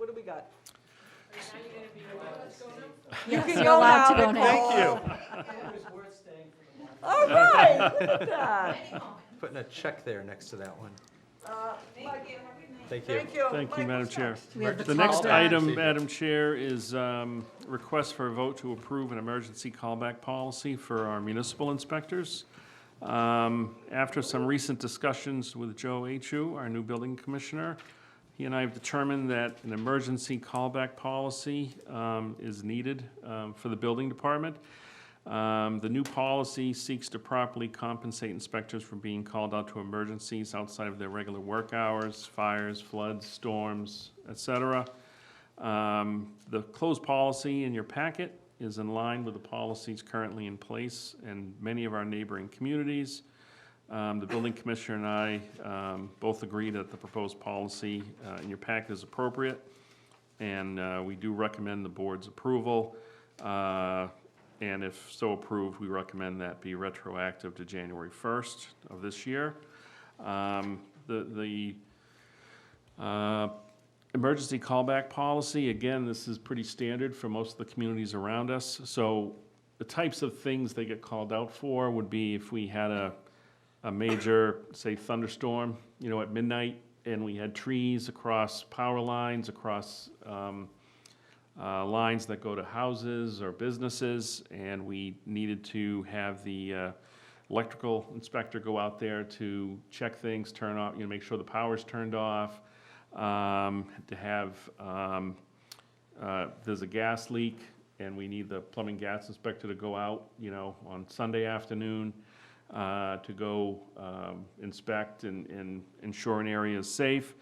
do we got? Yes, can you're go allowed now, to go now. Thank you. All right, look at that. Putting a check there next to that one. Thank you. Thank you. Thank you, Mike, Madam what's Chair. next? We have the The next callback. item, Madam Chair, is request for a vote to approve an emergency callback policy for our municipal inspectors. After some recent discussions with Joe Achu, our new building commissioner, he and I have determined that an emergency callback policy is needed for the building department. The new policy seeks to properly compensate inspectors for being called out to emergencies outside of their regular work hours, fires, floods, storms, etc. The closed policy in your packet is in line with the policies currently in place in many of our neighboring communities. The building commissioner and I both agree that the proposed policy in your packet is appropriate, and we do recommend the board's approval. And if so approved, we recommend that be retroactive to January 1st of this year. The emergency callback policy, again, this is pretty standard for most of the communities around us. So the types of things they get called out for would be if we had a major, say, thunderstorm, at midnight, and we had trees across power lines, across lines that go to houses or businesses, and we needed to have the electrical inspector go out there to check things, turn off, make sure the power's turned off, to have, there's a gas leak, and we need the plumbing gas inspector to go out, on Sunday afternoon, to go inspect and ensure an area is safe.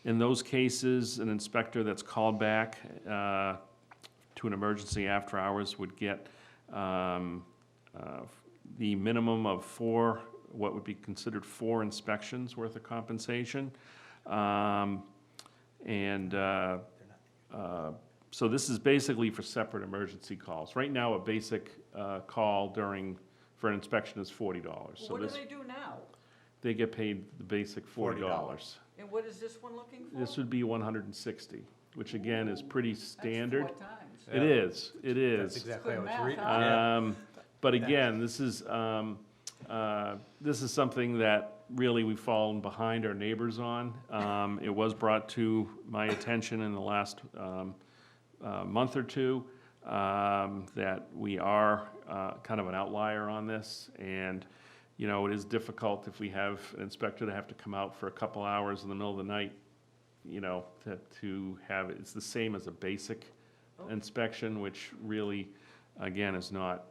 In those cases, an inspector that's called back to an emergency after hours would get the minimum of what would be considered 4 inspections worth of compensation. So this is basically for separate emergency calls. Right now, a basic call for an inspection is $40. So What do this, they do now? they get paid the basic $40. And what is this one looking for? This would be 160, which again is pretty standard. That's 4 times. It is, it That's is. exactly Good how it's math, written. huh? Yeah. But again, this is something that really we've fallen behind our neighbors on. It was brought to my attention in the last month or two that we are kind of an outlier on this. And, it is difficult if we have an inspector to have to come out for a couple hours in the middle of the night, to have, it's the same as a basic inspection, which really, again, is not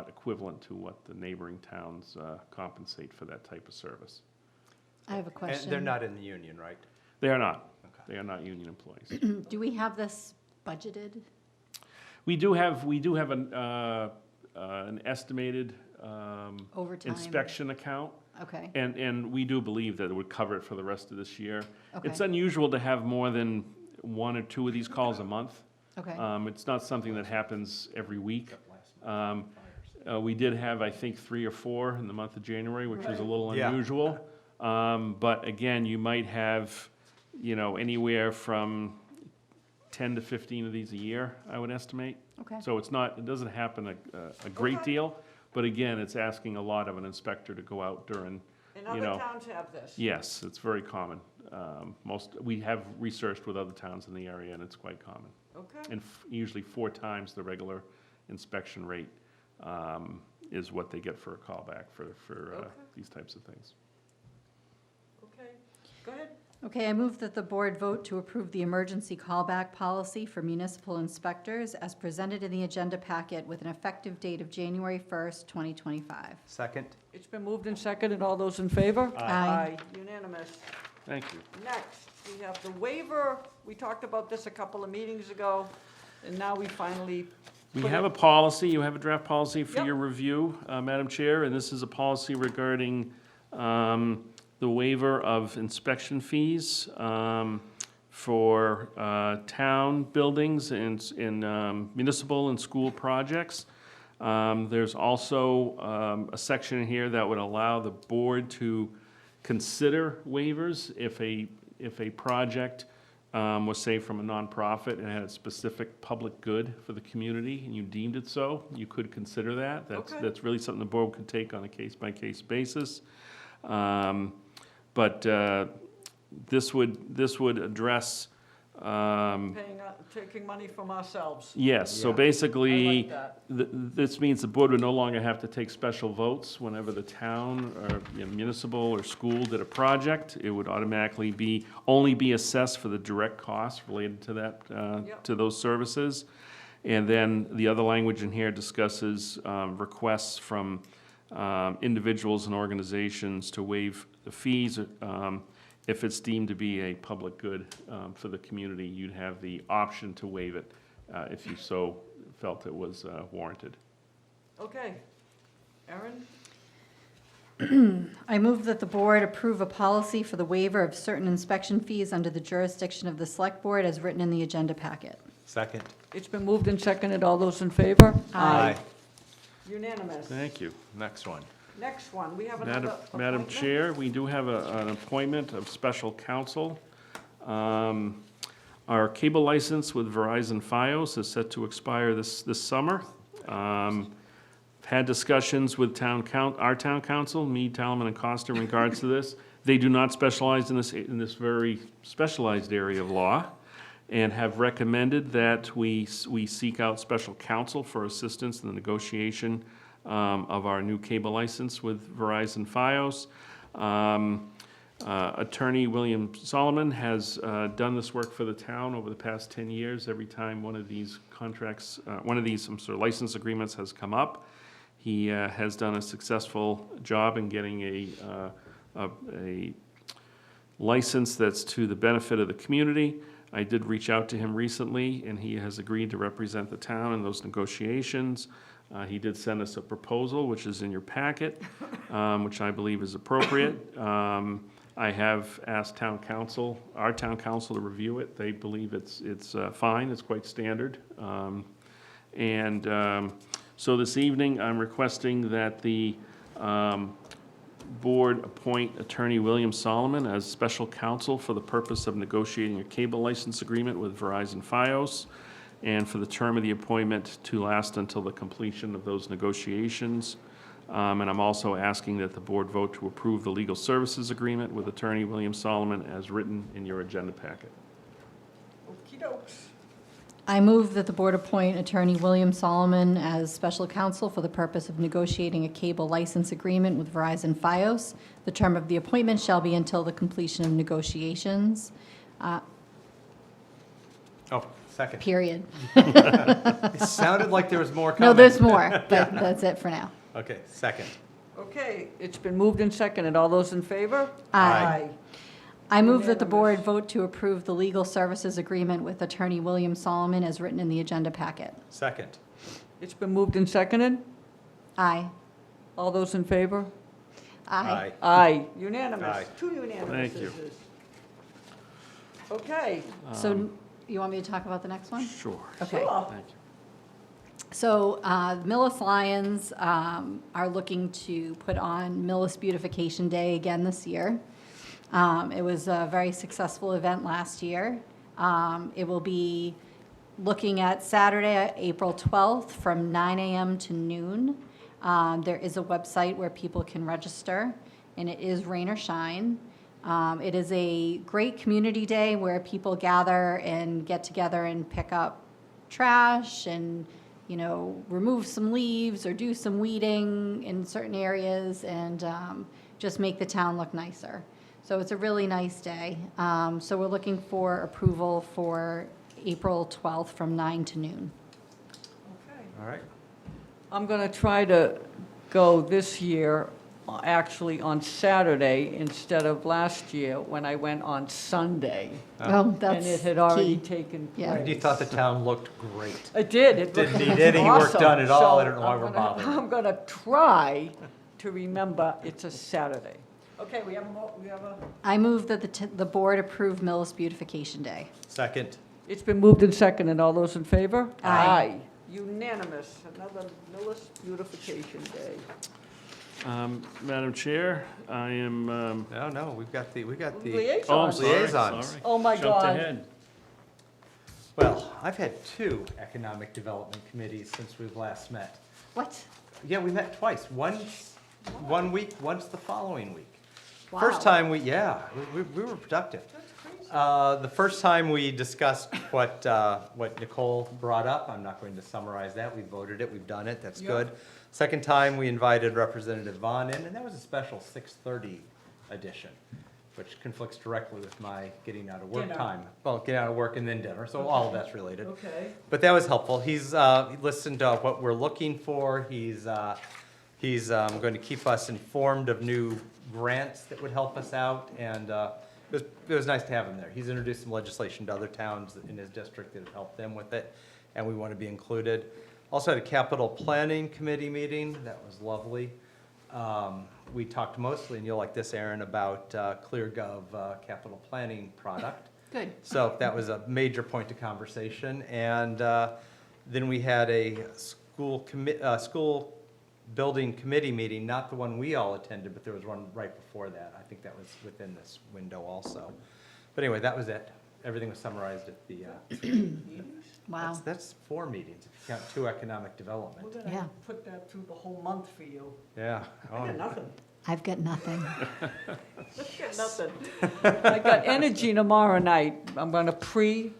equivalent to what the neighboring towns compensate for that type of service. I have a question. And they're not in the union, right? They are not. Okay. They are not union employees. Do we have this budgeted? We do have an estimated Overtime? inspection account, Okay, and we do believe that it would cover it for the rest of this year. okay, It's unusual to have more than 1 or 2 of these calls a month. okay. It's not something that happens every week. We did have, I think, 3 or 4 in the month of January, which was a little Yeah. unusual. But again, you might have, anywhere from 10 to 15 of these a year, I would estimate. Okay. So it doesn't happen a great deal, but again, it's asking a lot of an inspector to go out during, And you know. other towns have this? Yes, it's very common. We have researched with other towns in the area, and it's quite common. Okay. And usually 4 times the regular inspection rate is what they get for a callback for Okay. these types of things. Okay, go ahead. Okay, I move that the board vote to approve the emergency callback policy for municipal inspectors as presented in the agenda packet with an effective date of January 1st, 2025. Second? It's been moved and seconded. All those in favor? Aye. Unanimous. Thank you. Next, we have the waiver. We talked about this a couple of meetings ago, and now we finally. We put have it- a policy, you have a draft policy for Yep. your review, Madam Chair, and this is a policy regarding the waiver of inspection fees for town buildings and municipal and school projects. There's also a section here that would allow the board to consider waivers if a project was, say, from a nonprofit and had a specific public good for the community, and you deemed it so, you could consider that. Okay. That's really something the board could take on a case-by-case basis. But this would address, Taking money from ourselves. yes, so Yeah. basically, I like that. this means the board would no longer have to take special votes whenever the town or municipal or school did a project. It would automatically only be assessed for the direct costs related to that, Yep. to those services. And then the other language in here discusses requests from individuals and organizations to waive the fees. If it's deemed to be a public good for the community, you'd have the option to waive it if you so felt it was warranted. Okay. Erin? I move that the board approve a policy for the waiver of certain inspection fees under the jurisdiction of the select board as written in the agenda packet. Second? It's been moved and seconded. All those in favor? Aye. Unanimous. Thank you. Next one. Next one, we have another Madam appointment. Chair, we do have an appointment of special counsel. Our cable license with Verizon Fios is set to expire this summer. Had discussions with our town council, Mead, Talman, and Costa in regards to this. They do not specialize in this very specialized area of law, and have recommended that we seek out special counsel for assistance in the negotiation of our new cable license with Verizon Fios. Attorney William Solomon has done this work for the town over the past 10 years. Every time one of these contracts, license agreements has come up, he has done a successful job in getting a license that's to the benefit of the community. I did reach out to him recently, and he has agreed to represent the town in those negotiations. He did send us a proposal, which is in your packet, which I believe is appropriate. I have asked town council, our town council, to review it. They believe it's fine, it's quite standard. So this evening, I'm requesting that the board appoint Attorney William Solomon as special counsel for the purpose of negotiating a cable license agreement with Verizon Fios, and for the term of the appointment to last until the completion of those negotiations. And I'm also asking that the board vote to approve the legal services agreement with Attorney William Solomon as written in your agenda packet. Okey-dokes. I move that the board appoint Attorney William Solomon as special counsel for the purpose of negotiating a cable license agreement with Verizon Fios. The term of the appointment shall be until the completion of negotiations, Second. period. It sounded like there was more coming. No, there's more, but that's it for now. Okay, second. Okay, it's been moved and seconded. All those in favor? Aye. I move that the board vote to approve the legal services agreement with Attorney William Solomon as written in the agenda packet. Second. It's been moved and seconded. Aye. All those in favor? Aye. Aye. Unanimous. Aye. Two unanimous. Thank you. Okay. So you want me to talk about the next one? Sure. Okay. Sure. Thank you. So Millis Lions are looking to put on Millis Beautification Day again this year. It was a very successful event last year. It will be looking at Saturday, April 12th from 9 a.m. to noon. There is a website where people can register, and it is rain or shine. It is a great community day where people gather and get together and pick up trash and, you know, remove some leaves or do some weeding in certain areas and just make the town look nicer. So it's a really nice day. So we're looking for approval for April 12th from 9 to noon. Okay. All right. I'm going to try to go this year, actually on Saturday instead of last year when I went on Sunday. Well, that's And it had already key. taken Yeah. And you thought the town looked great. It did. It Didn't looked need any work awesome. done at all. I So don't know why we're bothering. I'm going to try to remember it's a Saturday. Okay, we have a, I move that the board approve Millis Beautification Day. Second. it's been moved and seconded. All those in favor? Aye. Unanimous. Another Millis Beautification Day. Madam Chair, I am, No, we got the. oh, I'm Liaisons. sorry, Liaisons. sorry. Oh, my Jumped God. ahead. Well, I've had 2 economic development committees since we've last met. What? Yeah, we met twice. Once 1 week, once the following week. Wow. First time we were productive. The first time we discussed what Nicole brought up. I'm not going to summarize that. We voted it. We've done it. That's Yeah. good. Second time, we invited Representative Vaughn in, and that was a special 6:30 edition, which conflicts directly with my getting out of work Dinner. time. Well, getting out of work and then dinner, so all of that's related. Okay. But that was helpful. He's he listened to what we're looking for. He's going to keep us informed of new grants that would help us out, and it was nice to have him there. He's introduced some legislation to other towns in his district that have helped them with it, and we want to be included. Also had a capital planning committee meeting. That was lovely. We talked mostly, and you'll like this, Aaron, about ClearGov capital planning product. Good. So that was a major point of conversation. And then we had a school building committee meeting, not the one we all attended, but there was one right before that. I think that was within this window also. But anyway, that was it. Everything was summarized at the, Wow. that's 4 meetings, if you count 2 economic development. We're going Yeah. to put that through the whole month for you. Yeah. I got nothing. I've got nothing. Nothing. I got energy tomorrow night. I'm gonna put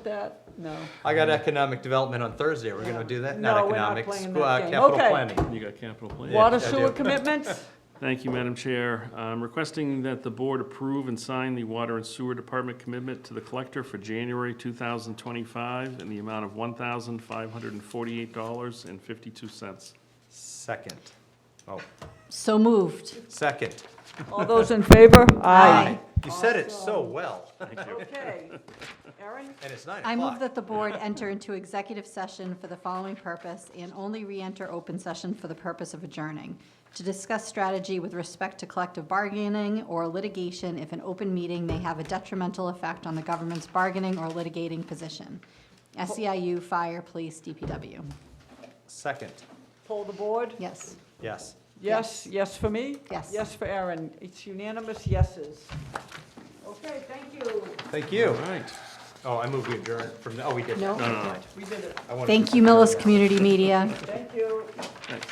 that, no. I got economic development on Thursday. We're gonna do that? No, Not we're not economics, playing that game. capital Okay. planning. You got capital plan? Yeah, Water I sewer do. commitments? Thank you, Madam Chair. I'm requesting that the board approve and sign the Water and Sewer Department commitment to the collector for January 2025 in the amount of $1,548.52. Second. Oh, So moved. second. All those in favor? Aye. You said it so well. Thank you. Okay. Aaron? And it's 9 I move o'clock. that the board enter into executive session for the following purpose and only re-enter open session for the purpose of adjourning. To discuss strategy with respect to collective bargaining or litigation if an open meeting may have a detrimental effect on the government's bargaining or litigating position. SEIU, Fire, Police, DPW. Second. Poll the board? Yes. Yes. Yes, yes for me? Yes. Yes for Aaron. It's unanimous yeses. Okay, thank you. Thank you. All right. Oh, I moved we adjourn from, oh, we did. No. Never No, no, no. mind. We did it. I wanted Thank to- you, Millis Community Media. Thank you. Thanks.